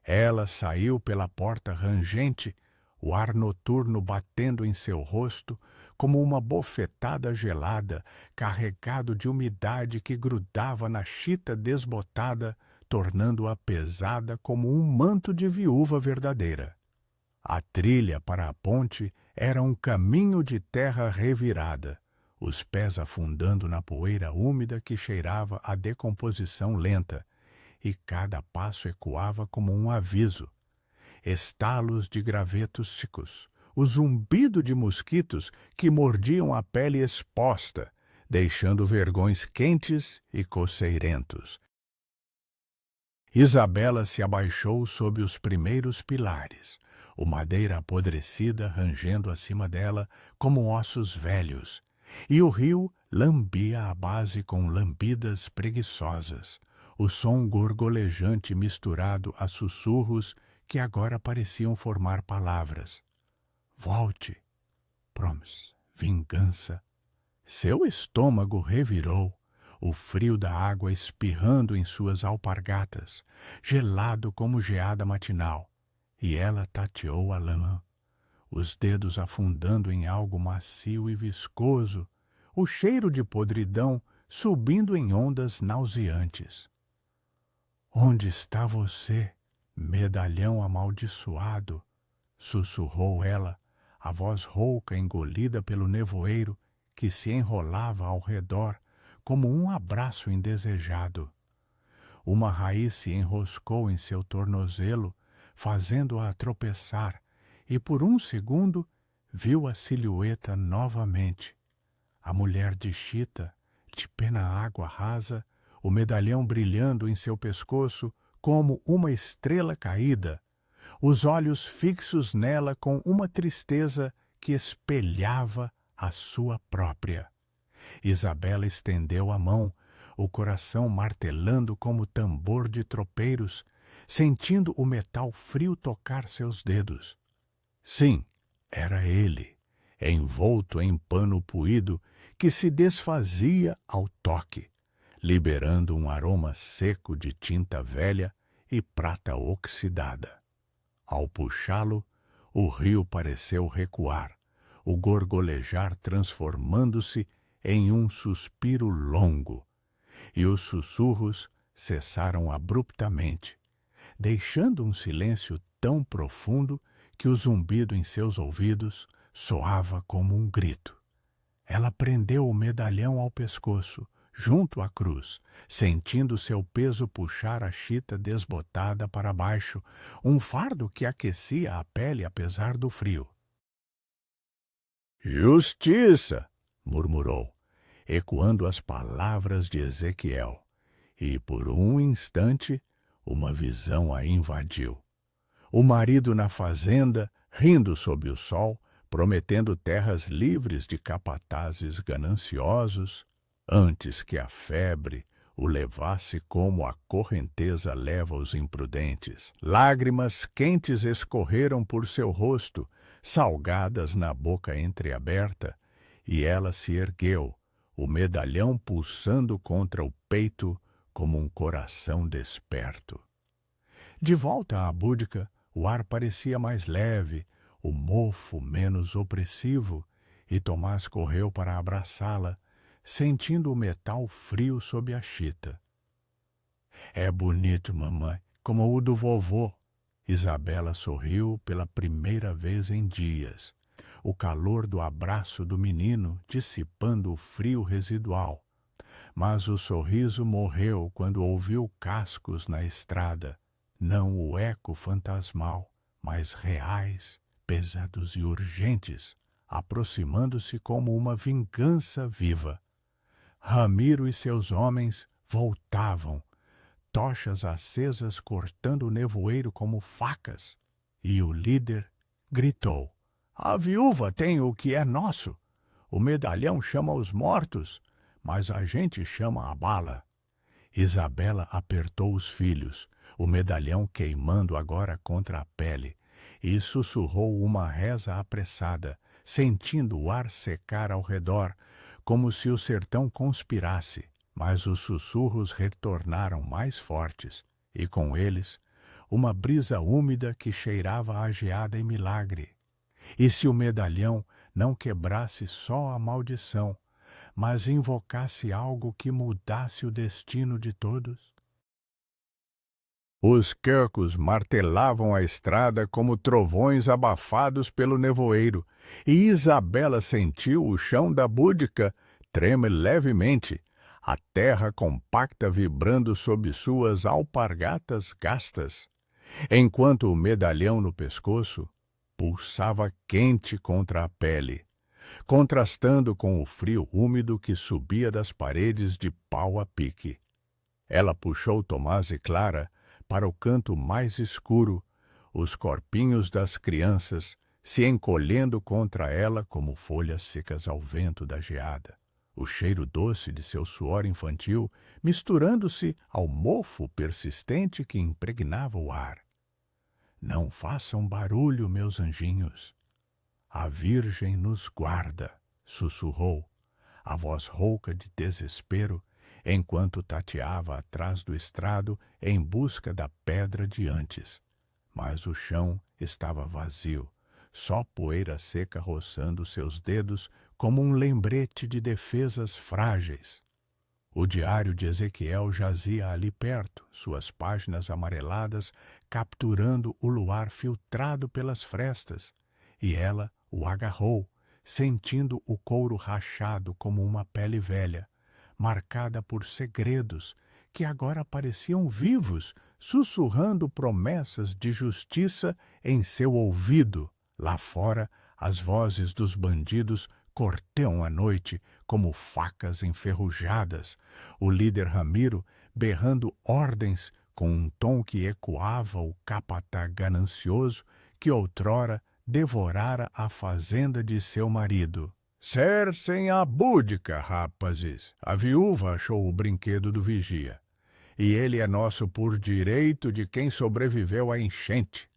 Ela saiu pela porta rangente, o ar noturno batendo em seu rosto como uma bofetada gelada, carregado de umidade que grudava na chita desbotada, tornando-a pesada como um manto de viúva verdadeira. A trilha para a ponte era um caminho de terra revirada, os pés afundando na poeira úmida que cheirava a decomposição lenta, e cada passo ecoava como um aviso. Estalos de gravetos secos, o zumbido de mosquitos que mordiam a pele exposta, deixando vergões quentes e coceirentos. Isabela se abaixou sob os primeiros pilares, o madeira apodrecida rangendo acima dela como ossos velhos, e o rio lambia a base com lambidas preguiçosas, o som gorgolejante misturado a sussurros que agora pareciam formar palavras. Volte, promise, vingança. Seu estômago revirou, o frio da água espirrando em suas alpargatas, gelado como geada matinal, e ela tateou a lã, os dedos afundando em algo macio e viscoso, o cheiro de podridão subindo em ondas nauseantes. Onde está você, medalhão amaldiçoado? Sussurrou ela, a voz rouca engolida pelo nevoeiro que se enrolava ao redor como um abraço indesejado. Uma raiz se enroscou em seu tornozelo, fazendo-a tropeçar, e por um segundo viu a silhueta novamente. A mulher de chita, de pena água rasa, o medalhão brilhando em seu pescoço como uma estrela caída, os olhos fixos nela com uma tristeza que espelhava a sua própria. Isabela estendeu a mão, o coração martelando como tambor de tropeiros, sentindo o metal frio tocar seus dedos. Sim, era ele, envolto em pano puído que se desfazia ao toque, liberando um aroma seco de tinta velha e prata oxidada. Ao puxá-lo, o rio pareceu recuar, o gorgolejar transformando-se em um suspiro longo, e os sussurros cessaram abruptamente, deixando um silêncio tão profundo que o zumbido em seus ouvidos soava como um grito. Ela prendeu o medalhão ao pescoço, junto à cruz, sentindo seu peso puxar a chita desbotada para baixo, um fardo que aquecia a pele apesar do frio. Justiça! Murmurou, ecoando as palavras de Ezequiel, e por um instante uma visão a invadiu. O marido na fazenda, rindo sob o sol, prometendo terras livres de capatazes gananciosos, antes que a febre o levasse como a correnteza leva os imprudentes. Lágrimas quentes escorreram por seu rosto, salgadas na boca entreaberta, e ela se ergueu, o medalhão pulsando contra o peito como um coração desperto. De volta à búdica, o ar parecia mais leve, o mofo menos opressivo, e Tomás correu para abraçá-la, sentindo o metal frio sob a chita. É bonito, mamãe, como o do vovô. Isabela sorriu pela primeira vez em dias, o calor do abraço do menino dissipando o frio residual. Mas o sorriso morreu quando ouviu cascos na estrada, não o eco fantasmal, mas reais, pesados e urgentes, aproximando-se como uma vingança viva. Ramiro e seus homens voltavam, tochas acesas cortando o nevoeiro como facas, e o líder gritou: "A viúva tem o que é nosso. O medalhão chama os mortos, mas a gente chama a bala." Isabela apertou os filhos, o medalhão queimando agora contra a pele, e sussurrou uma reza apressada, sentindo o ar secar ao redor, como se o sertão conspirasse, mas os sussurros retornaram mais fortes, e com eles, uma brisa úmida que cheirava a geada e milagre. E se o medalhão não quebrasse só a maldição, mas invocasse algo que mudasse o destino de todos? Os quercos martelavam a estrada como trovões abafados pelo nevoeiro, e Isabela sentiu o chão da búdica treme levemente, a terra compacta vibrando sob suas alpargatas gastas, enquanto o medalhão no pescoço pulsava quente contra a pele, contrastando com o frio úmido que subia das paredes de pau a pique. Ela puxou Tomás e Clara para o canto mais escuro, os corpinhos das crianças se encolhendo contra ela como folhas secas ao vento da geada, o cheiro doce de seu suor infantil misturando-se ao mofo persistente que impregnava o ar. Não façam barulho, meus anjinhos. A Virgem nos guarda, sussurrou, a voz rouca de desespero, enquanto tateava atrás do estrado em busca da pedra de antes. Mas o chão estava vazio, só poeira seca roçando seus dedos como um lembrete de defesas frágeis. O diário de Ezequiel jazia ali perto, suas páginas amareladas capturando o luar filtrado pelas frestas, e ela o agarrou, sentindo o couro rachado como uma pele velha, marcada por segredos que agora pareciam vivos, sussurrando promessas de justiça em seu ouvido. Lá fora, as vozes dos bandidos corteiam a noite como facas enferrujadas, o líder Ramiro berrando ordens com um tom que ecoava o capatá ganancioso que outrora devorara a fazenda de seu marido. Cercem a búdica, rapazes. A viúva achou o brinquedo do vigia. E ele é nosso por direito de quem sobreviveu à enchente.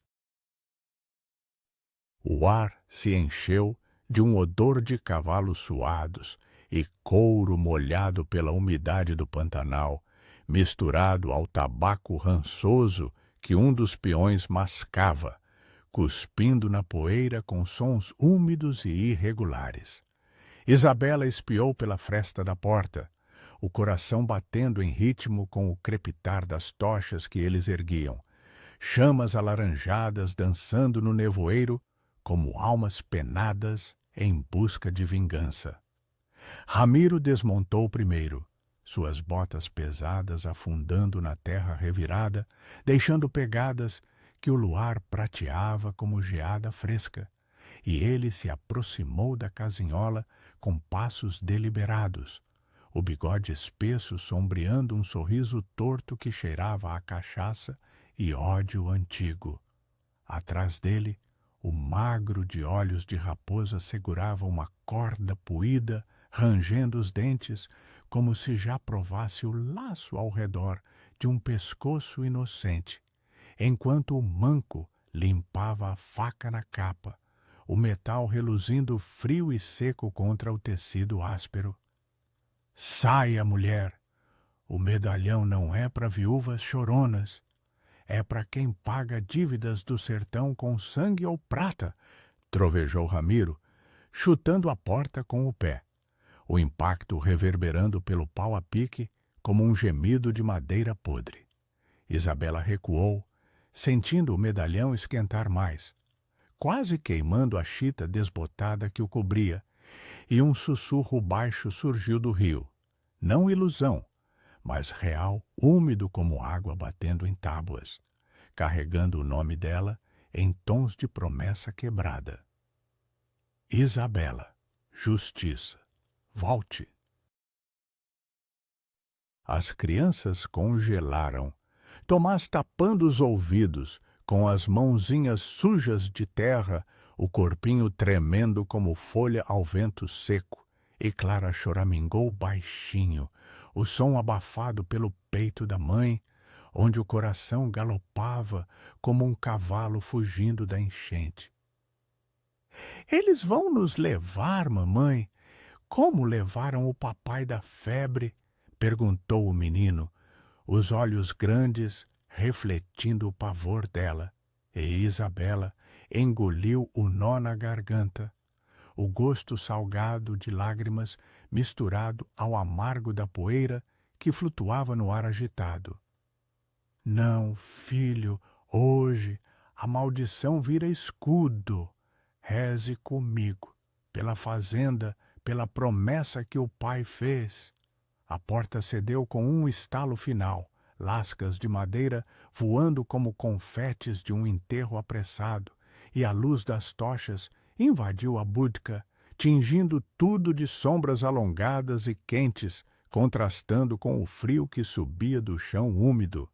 O ar se encheu de um odor de cavalos suados e couro molhado pela umidade do Pantanal, misturado ao tabaco rançoso que um dos peões mascava, cuspindo na poeira com sons úmidos e irregulares. Isabela espiou pela fresta da porta, o coração batendo em ritmo com o crepitar das tochas que eles erguiam, chamas alaranjadas dançando no nevoeiro como almas penadas em busca de vingança. Ramiro desmontou primeiro, suas botas pesadas afundando na terra revirada, deixando pegadas que o luar prateava como geada fresca, e ele se aproximou da casinhola com passos deliberados, o bigode espesso sombreando um sorriso torto que cheirava a cachaça e ódio antigo. Atrás dele, o magro de olhos de raposa segurava uma corda puída, rangendo os dentes, como se já provasse o laço ao redor de um pescoço inocente, enquanto o manco limpava a faca na capa, o metal reluzindo frio e seco contra o tecido áspero. Saia, mulher! O medalhão não é para viúvas choronas. É para quem paga dívidas do sertão com sangue ou prata, trovejou Ramiro, chutando a porta com o pé, o impacto reverberando pelo pau a pique como um gemido de madeira podre. Isabela recuou, sentindo o medalhão esquentar mais, quase queimando a chita desbotada que o cobria, e um sussurro baixo surgiu do rio. Não ilusão, mas real, úmido como água batendo em tábuas, carregando o nome dela em tons de promessa quebrada. Isabela, justiça, volte. As crianças congelaram, Tomás tapando os ouvidos, com as mãozinhas sujas de terra, o corpinho tremendo como folha ao vento seco, e Clara choramingou baixinho, o som abafado pelo peito da mãe, onde o coração galopava como um cavalo fugindo da enchente. Eles vão nos levar, mamãe? Como levaram o papai da febre? Perguntou o menino, os olhos grandes refletindo o pavor dela. E Isabela engoliu o nó na garganta, o gosto salgado de lágrimas misturado ao amargo da poeira que flutuava no ar agitado. Não, filho, hoje a maldição vira escudo. Reze comigo, pela fazenda, pela promessa que o pai fez. A porta cedeu com um estalo final, lascas de madeira voando como confetes de um enterro apressado, e a luz das tochas invadiu a budca, tingindo tudo de sombras alongadas e quentes, contrastando com o frio que subia do chão úmido.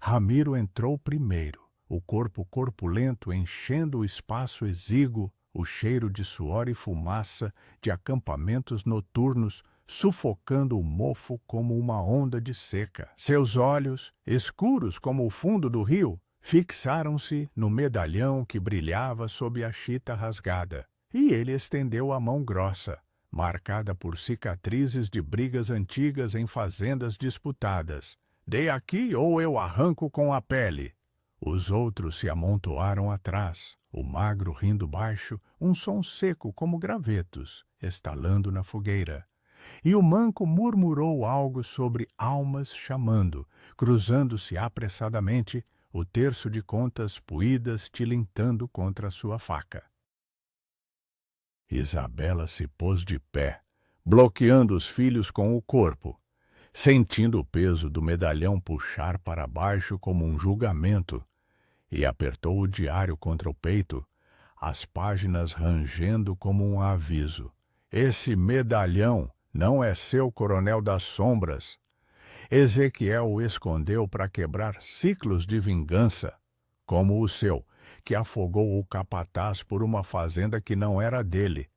Ramiro entrou primeiro, o corpo corpulento enchendo o espaço exíguo, o cheiro de suor e fumaça de acampamentos noturnos sufocando o mofo como uma onda de seca. Seus olhos, escuros como o fundo do rio, fixaram-se no medalhão que brilhava sob a chita rasgada, e ele estendeu a mão grossa, marcada por cicatrizes de brigas antigas em fazendas disputadas. Dê aqui ou eu arranco com a pele. Os outros se amontoaram atrás, o magro rindo baixo, um som seco como gravetos, estalando na fogueira. E o manco murmurou algo sobre almas chamando, cruzando-se apressadamente, o terço de contas puídas tilintando contra sua faca. Isabela se pôs de pé, bloqueando os filhos com o corpo, sentindo o peso do medalhão puxar para baixo como um julgamento, e apertou o diário contra o peito, as páginas rangendo como um aviso. Esse medalhão não é seu, coronel das sombras. Ezequiel o escondeu para quebrar ciclos de vingança, como o seu, que afogou o capataz por uma fazenda que não era dele.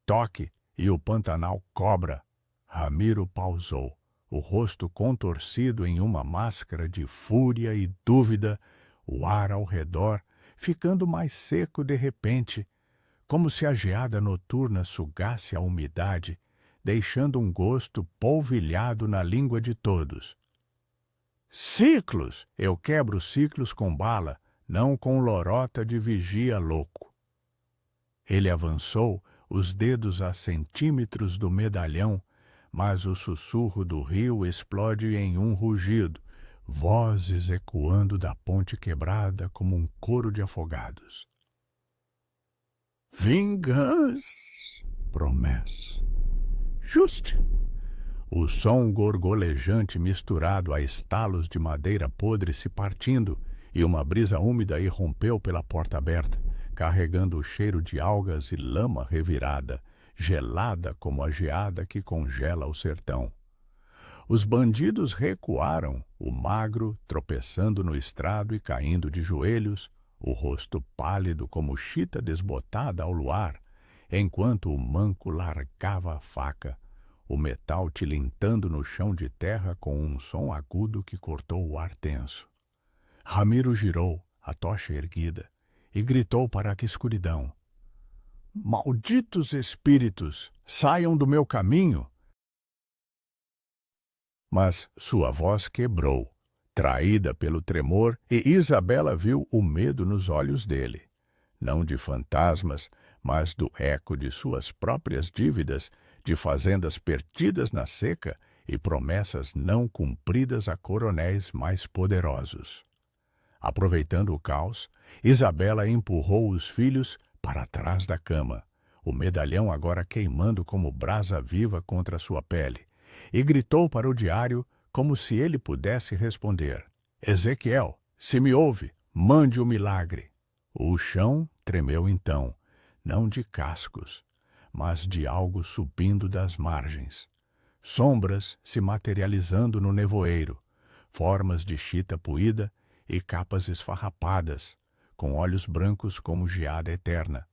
Toque e o Pantanal cobra. Ramiro pausou, o rosto contorcido em uma máscara de fúria e dúvida, o ar ao redor ficando mais seco de repente, como se a geada noturna sugasse a umidade, deixando um gosto polvilhado na língua de todos. Ciclos! Eu quebro ciclos com bala, não com lorota de vigia louco. Ele avançou, os dedos a centímetros do medalhão, mas o sussurro do rio explode em um rugido, vozes ecoando da ponte quebrada como um coro de afogados. Vingança! Promessa. Juste! O som gorgolejante misturado a estalos de madeira podre se partindo, e uma brisa úmida irrompeu pela porta aberta, carregando o cheiro de algas e lama revirada, gelada como a geada que congela o sertão. Os bandidos recuaram, o magro tropeçando no estrado e caindo de joelhos, o rosto pálido como chita desbotada ao luar, enquanto o manco largava a faca, o metal tilintando no chão de terra com um som agudo que cortou o ar tenso. Ramiro girou, a tocha erguida, e gritou para a escuridão. Malditos espíritos, saiam do meu caminho! Mas sua voz quebrou, traída pelo tremor, e Isabela viu o medo nos olhos dele. Não de fantasmas, mas do eco de suas próprias dívidas, de fazendas perdidas na seca e promessas não cumpridas a coronéis mais poderosos. Aproveitando o caos, Isabela empurrou os filhos para trás da cama, o medalhão agora queimando como brasa viva contra sua pele, e gritou para o diário como se ele pudesse responder. Ezequiel, se me ouve, mande o milagre. O chão tremeu então, não de cascos, mas de algo subindo das margens. Sombras se materializando no nevoeiro, formas de chita puída e capas esfarrapadas, com olhos brancos como geada eterna,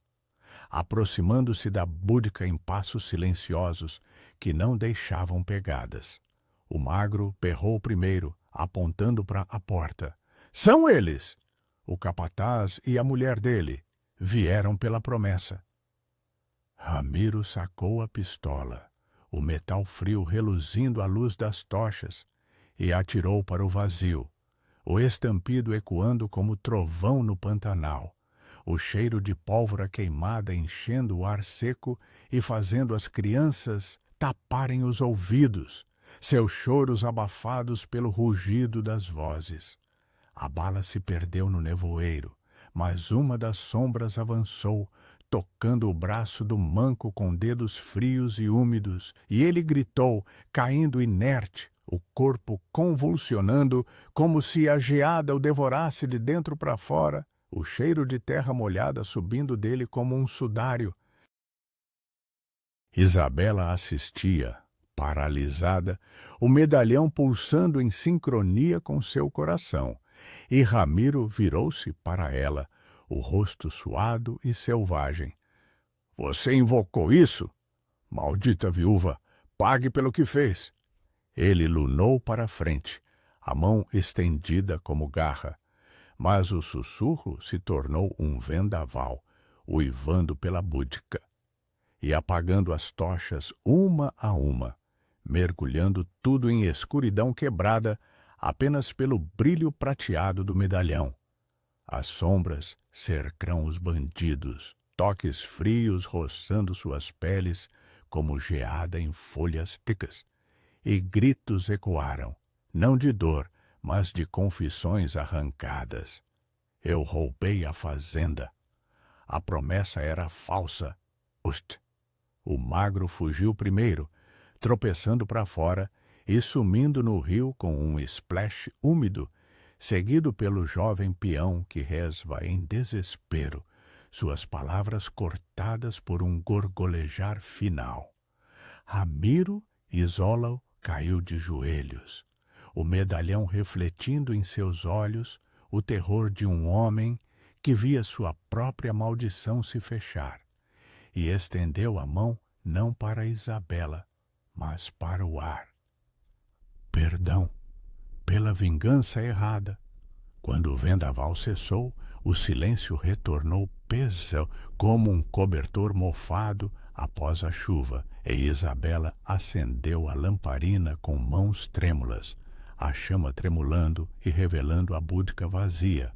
aproximando-se da budca em passos silenciosos que não deixavam pegadas. O magro berrou primeiro, apontando para a porta. São eles! O capataz e a mulher dele vieram pela promessa. Ramiro sacou a pistola, o metal frio reluzindo à luz das tochas, e atirou para o vazio, o estampido ecoando como trovão no Pantanal, o cheiro de pólvora queimada enchendo o ar seco e fazendo as crianças taparem os ouvidos, seus choros abafados pelo rugido das vozes. A bala se perdeu no nevoeiro, mas uma das sombras avançou, tocando o braço do manco com dedos frios e úmidos, e ele gritou, caindo inerte, o corpo convulsionando, como se a geada o devorasse de dentro para fora, o cheiro de terra molhada subindo dele como um sudário. Isabela assistia, paralisada, o medalhão pulsando em sincronia com seu coração, e Ramiro virou-se para ela, o rosto suado e selvagem. Você invocou isso? Maldita viúva, pague pelo que fez. Ele lunou para a frente, a mão estendida como garra, mas o sussurro se tornou um vendaval, uivando pela búdica, e apagando as tochas uma a uma, mergulhando tudo em escuridão quebrada apenas pelo brilho prateado do medalhão. As sombras cercam os bandidos, toques frios roçando suas peles como geada em folhas secas, e gritos ecoaram, não de dor, mas de confissões arrancadas. Eu roubei a fazenda. A promessa era falsa. Ust. O magro fugiu primeiro, tropeçando para fora e sumindo no rio com um splash úmido, seguido pelo jovem peão que resva em desespero, suas palavras cortadas por um gorgolejar final. Ramiro Isola caiu de joelhos, o medalhão refletindo em seus olhos o terror de um homem que via sua própria maldição se fechar, e estendeu a mão não para Isabela, mas para o ar. Perdão pela vingança errada. Quando o vendaval cessou, o silêncio retornou pesado como um cobertor mofado após a chuva, e Isabela acendeu a lamparina com mãos trêmulas, a chama tremulando e revelando a búdica vazia,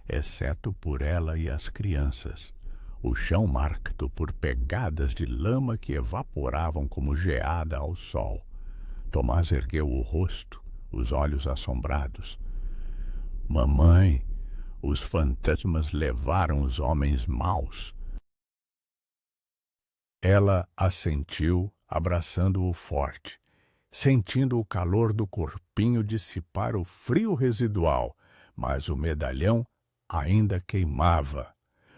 exceto por ela e as crianças, o chão marcado por pegadas de lama que evaporavam como geada ao sol. Tomás ergueu o rosto, os olhos assombrados. Mamãe, os fantasmas levaram os homens maus. Ela assentiu, abraçando-o forte, sentindo o calor do corpinho dissipar o frio residual, mas o medalhão ainda queimava.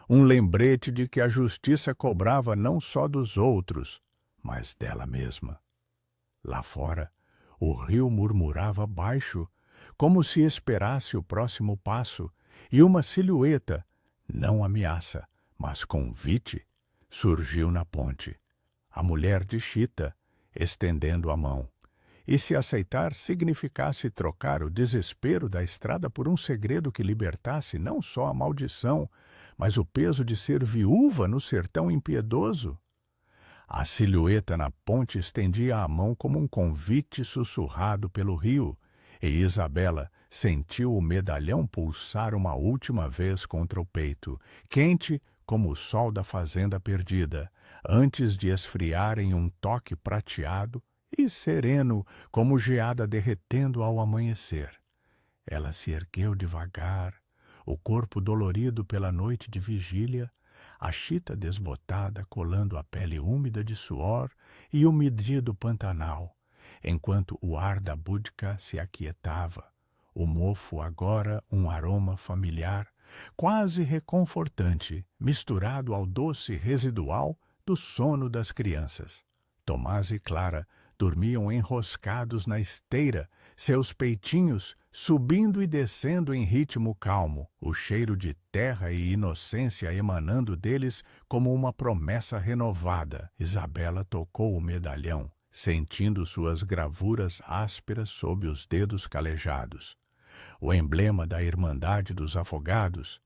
Um lembrete de que a justiça cobrava não só dos outros, mas dela mesma. Lá fora, o rio murmurava baixo, como se esperasse o próximo passo, e uma silhueta, não ameaça, mas convite, surgiu na ponte. A mulher de Chita, estendendo a mão. E se aceitar significasse trocar o desespero da estrada por um segredo que libertasse não só a maldição, mas o peso de ser viúva no sertão impiedoso? A silhueta na ponte estendia a mão como um convite sussurrado pelo rio, e Isabela sentiu o medalhão pulsar uma última vez contra o peito, quente como o sol da fazenda perdida, antes de esfriar em um toque prateado e sereno como geada derretendo ao amanhecer. Ela se ergueu devagar, o corpo dolorido pela noite de vigília, a chita desbotada colando a pele úmida de suor e o medido pantanal, enquanto o ar da búdica se aquietava, o mofo agora um aroma familiar, quase reconfortante, misturado ao doce residual do sono das crianças. Tomás e Clara dormiam enroscados na esteira, seus peitinhos subindo e descendo em ritmo calmo, o cheiro de terra e inocência emanando deles como uma promessa renovada. Isabela tocou o medalhão, sentindo suas gravuras ásperas sob os dedos calejados. O emblema da Irmandade dos Afogados,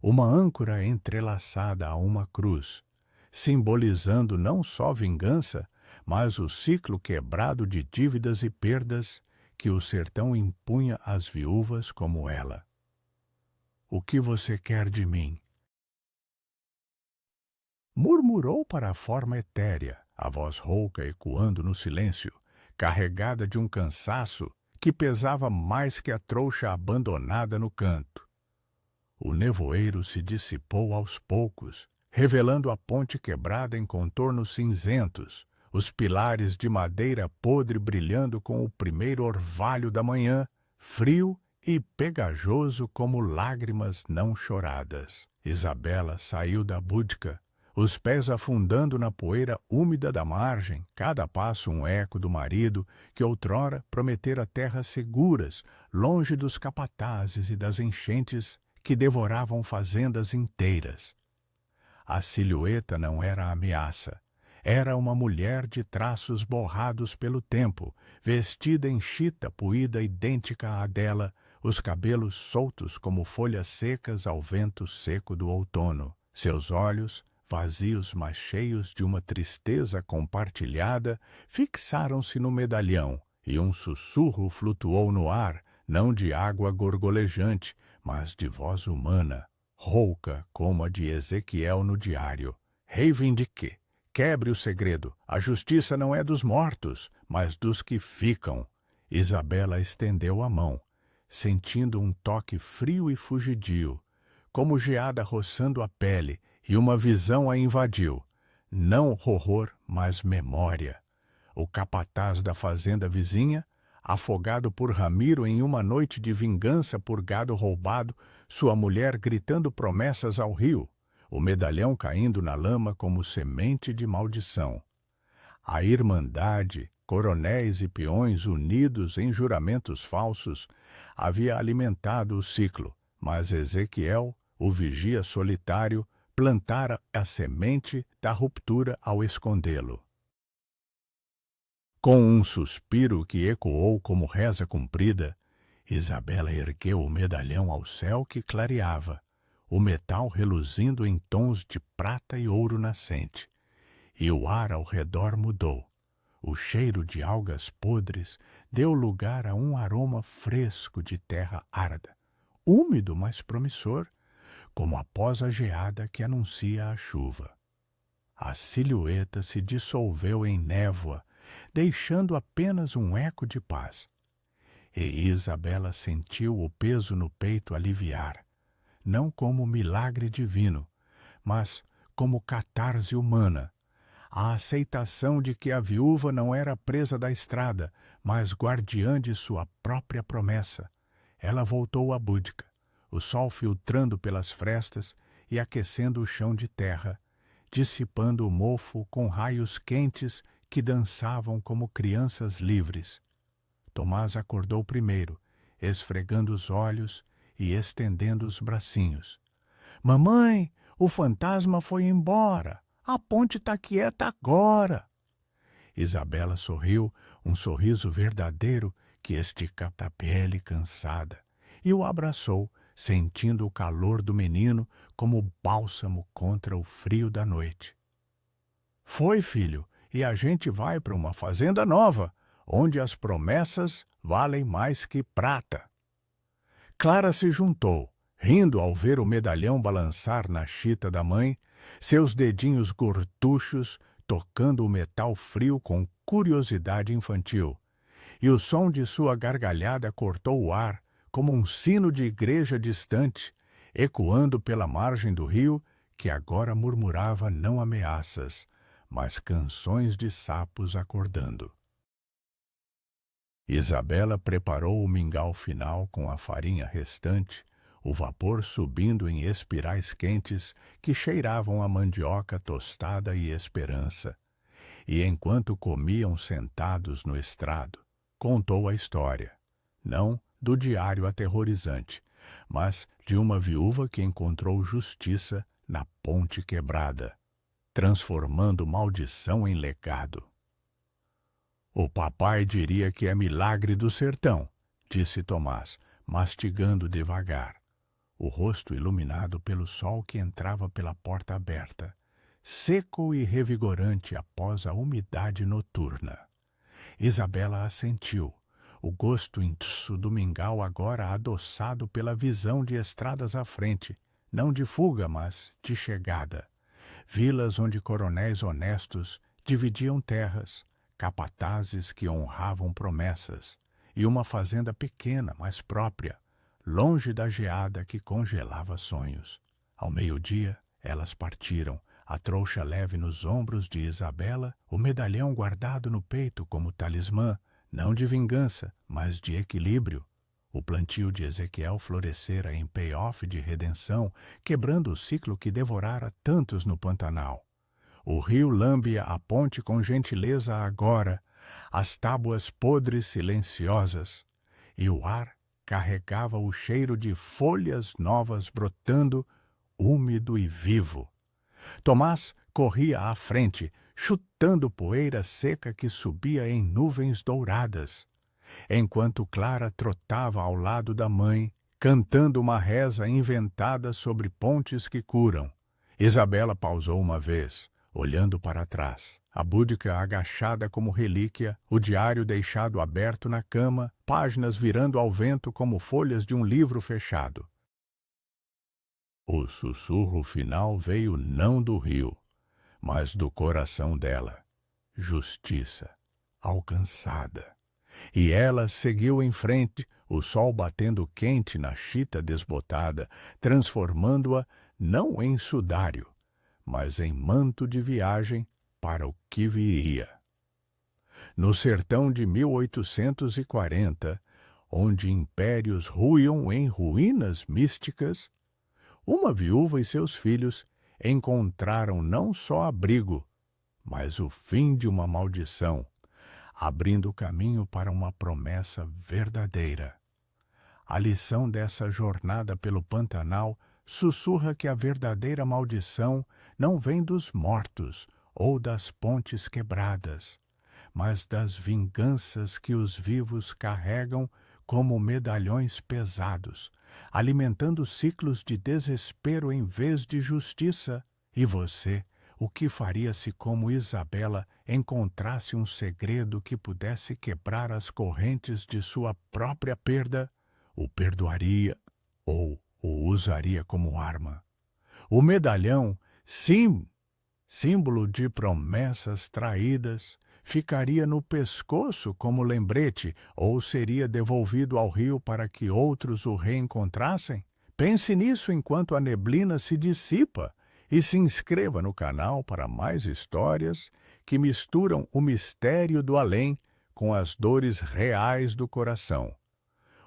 uma âncora entrelaçada a uma cruz, simbolizando não só vingança, mas o ciclo quebrado de dívidas e perdas que o sertão impunha às viúvas como ela. O que você quer de mim? Murmurou para a forma etérea, a voz rouca ecoando no silêncio, carregada de um cansaço que pesava mais que a trouxa abandonada no canto. O nevoeiro se dissipou aos poucos, revelando a ponte quebrada em contornos cinzentos, os pilares de madeira podre brilhando com o primeiro orvalho da manhã, frio e pegajoso como lágrimas não choradas. Isabela saiu da budca, os pés afundando na poeira úmida da margem, cada passo um eco do marido que outrora prometera terras seguras, longe dos capatazes e das enchentes que devoravam fazendas inteiras. A silhueta não era ameaça. Era uma mulher de traços borrados pelo tempo, vestida em chita puída idêntica à dela, os cabelos soltos como folhas secas ao vento seco do outono. Seus olhos, vazios mas cheios de uma tristeza compartilhada, fixaram-se no medalhão, e um sussurro flutuou no ar, não de água gorgolejante, mas de voz humana, rouca como a de Ezequiel no diário. Reivindique, quebre o segredo. A justiça não é dos mortos, mas dos que ficam. Isabela estendeu a mão, sentindo um toque frio e fugidio, como geada roçando a pele, e uma visão a invadiu. Não horror, mas memória. O capataz da fazenda vizinha, afogado por Ramiro em uma noite de vingança por gado roubado, sua mulher gritando promessas ao rio, o medalhão caindo na lama como semente de maldição. A irmandade, coronéis e peões unidos em juramentos falsos, havia alimentado o ciclo, mas Ezequiel, o vigia solitário, plantara a semente da ruptura ao escondê-lo. Com um suspiro que ecoou como reza cumprida, Isabela ergueu o medalhão ao céu que clareava, o metal reluzindo em tons de prata e ouro nascente, e o ar ao redor mudou. O cheiro de algas podres deu lugar a um aroma fresco de terra árida, úmido mas promissor, como após a geada que anuncia a chuva. A silhueta se dissolveu em névoa, deixando apenas um eco de paz. E Isabela sentiu o peso no peito aliviar, não como milagre divino, mas como catarse humana, a aceitação de que a viúva não era presa da estrada, mas guardiã de sua própria promessa. Ela voltou à budca, o sol filtrando pelas frestas e aquecendo o chão de terra, dissipando o mofo com raios quentes que dançavam como crianças livres. Tomás acordou primeiro, esfregando os olhos e estendendo os bracinhos. — Mamãe, o fantasma foi embora. A ponte está quieta agora. Isabela sorriu, um sorriso verdadeiro que esticava a pele cansada, e o abraçou, sentindo o calor do menino como bálsamo contra o frio da noite. — Foi, filho, e a gente vai para uma fazenda nova, onde as promessas valem mais que prata. Clara se juntou, rindo ao ver o medalhão balançar na chita da mãe, seus dedinhos gorduchos tocando o metal frio com curiosidade infantil, e o som de sua gargalhada cortou o ar como um sino de igreja distante, ecoando pela margem do rio, que agora murmurava não ameaças, mas canções de sapos acordando. Isabela preparou o mingau final com a farinha restante, o vapor subindo em espirais quentes que cheiravam a mandioca tostada e esperança. E enquanto comiam sentados no estrado, contou a história, não do diário aterrorizante, mas de uma viúva que encontrou justiça na ponte quebrada, transformando maldição em legado. O papai diria que é milagre do sertão, disse Tomás, mastigando devagar, o rosto iluminado pelo sol que entrava pela porta aberta, seco e revigorante após a umidade noturna. Isabela assentiu, o gosto intenso do mingau agora adoçado pela visão de estradas à frente, não de fuga, mas de chegada. Vilas onde coronéis honestos dividiam terras, capatazes que honravam promessas, e uma fazenda pequena, mas própria, longe da geada que congelava sonhos. Ao meio-dia, Elas partiram, a trouxa leve nos ombros de Isabela, o medalhão guardado no peito como talismã, não de vingança, mas de equilíbrio. O plantio de Ezequiel florescera em payoff de redenção, quebrando o ciclo que devorara tantos no Pantanal. O rio lambe a ponte com gentileza agora, as tábuas podres silenciosas, e o ar carregava o cheiro de folhas novas brotando, úmido e vivo. Tomás corria à frente, chutando poeira seca que subia em nuvens douradas, enquanto Clara trotava ao lado da mãe, cantando uma reza inventada sobre pontes que curam. Isabela pausou uma vez, olhando para trás, a búdica agachada como relíquia, o diário deixado aberto na cama, páginas virando ao vento como folhas de um livro fechado. O sussurro final veio não do rio, mas do coração dela. Justiça, alcançada. E ela seguiu em frente, o sol batendo quente na chita desbotada, transformando-a não em sudário, mas em manto de viagem para o que viria. No sertão de 1840, onde impérios ruíam em ruínas místicas, uma viúva e seus filhos encontraram não só abrigo, mas o fim de uma maldição, abrindo caminho para uma promessa verdadeira. A lição dessa jornada pelo Pantanal sussurra que a verdadeira maldição não vem dos mortos ou das pontes quebradas, mas das vinganças que os vivos carregam como medalhões pesados, alimentando ciclos de desespero em vez de justiça. E você, o que faria se, como Isabela, encontrasse um segredo que pudesse quebrar as correntes de sua própria perda? O perdoaria ou o usaria como arma? O medalhão, sim, símbolo de promessas traídas, ficaria no pescoço como lembrete ou seria devolvido ao rio para que outros o reencontrassem? Pense nisso enquanto a neblina se dissipa e se inscreva no canal para mais histórias que misturam o mistério do além com as dores reais do coração.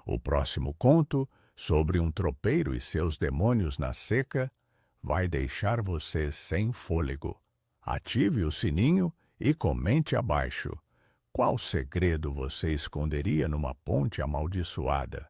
O próximo conto, sobre um tropeiro e seus demônios na seca, vai deixar você sem fôlego. Ative o sininho e comente abaixo. Qual segredo você esconderia numa ponte amaldiçoada?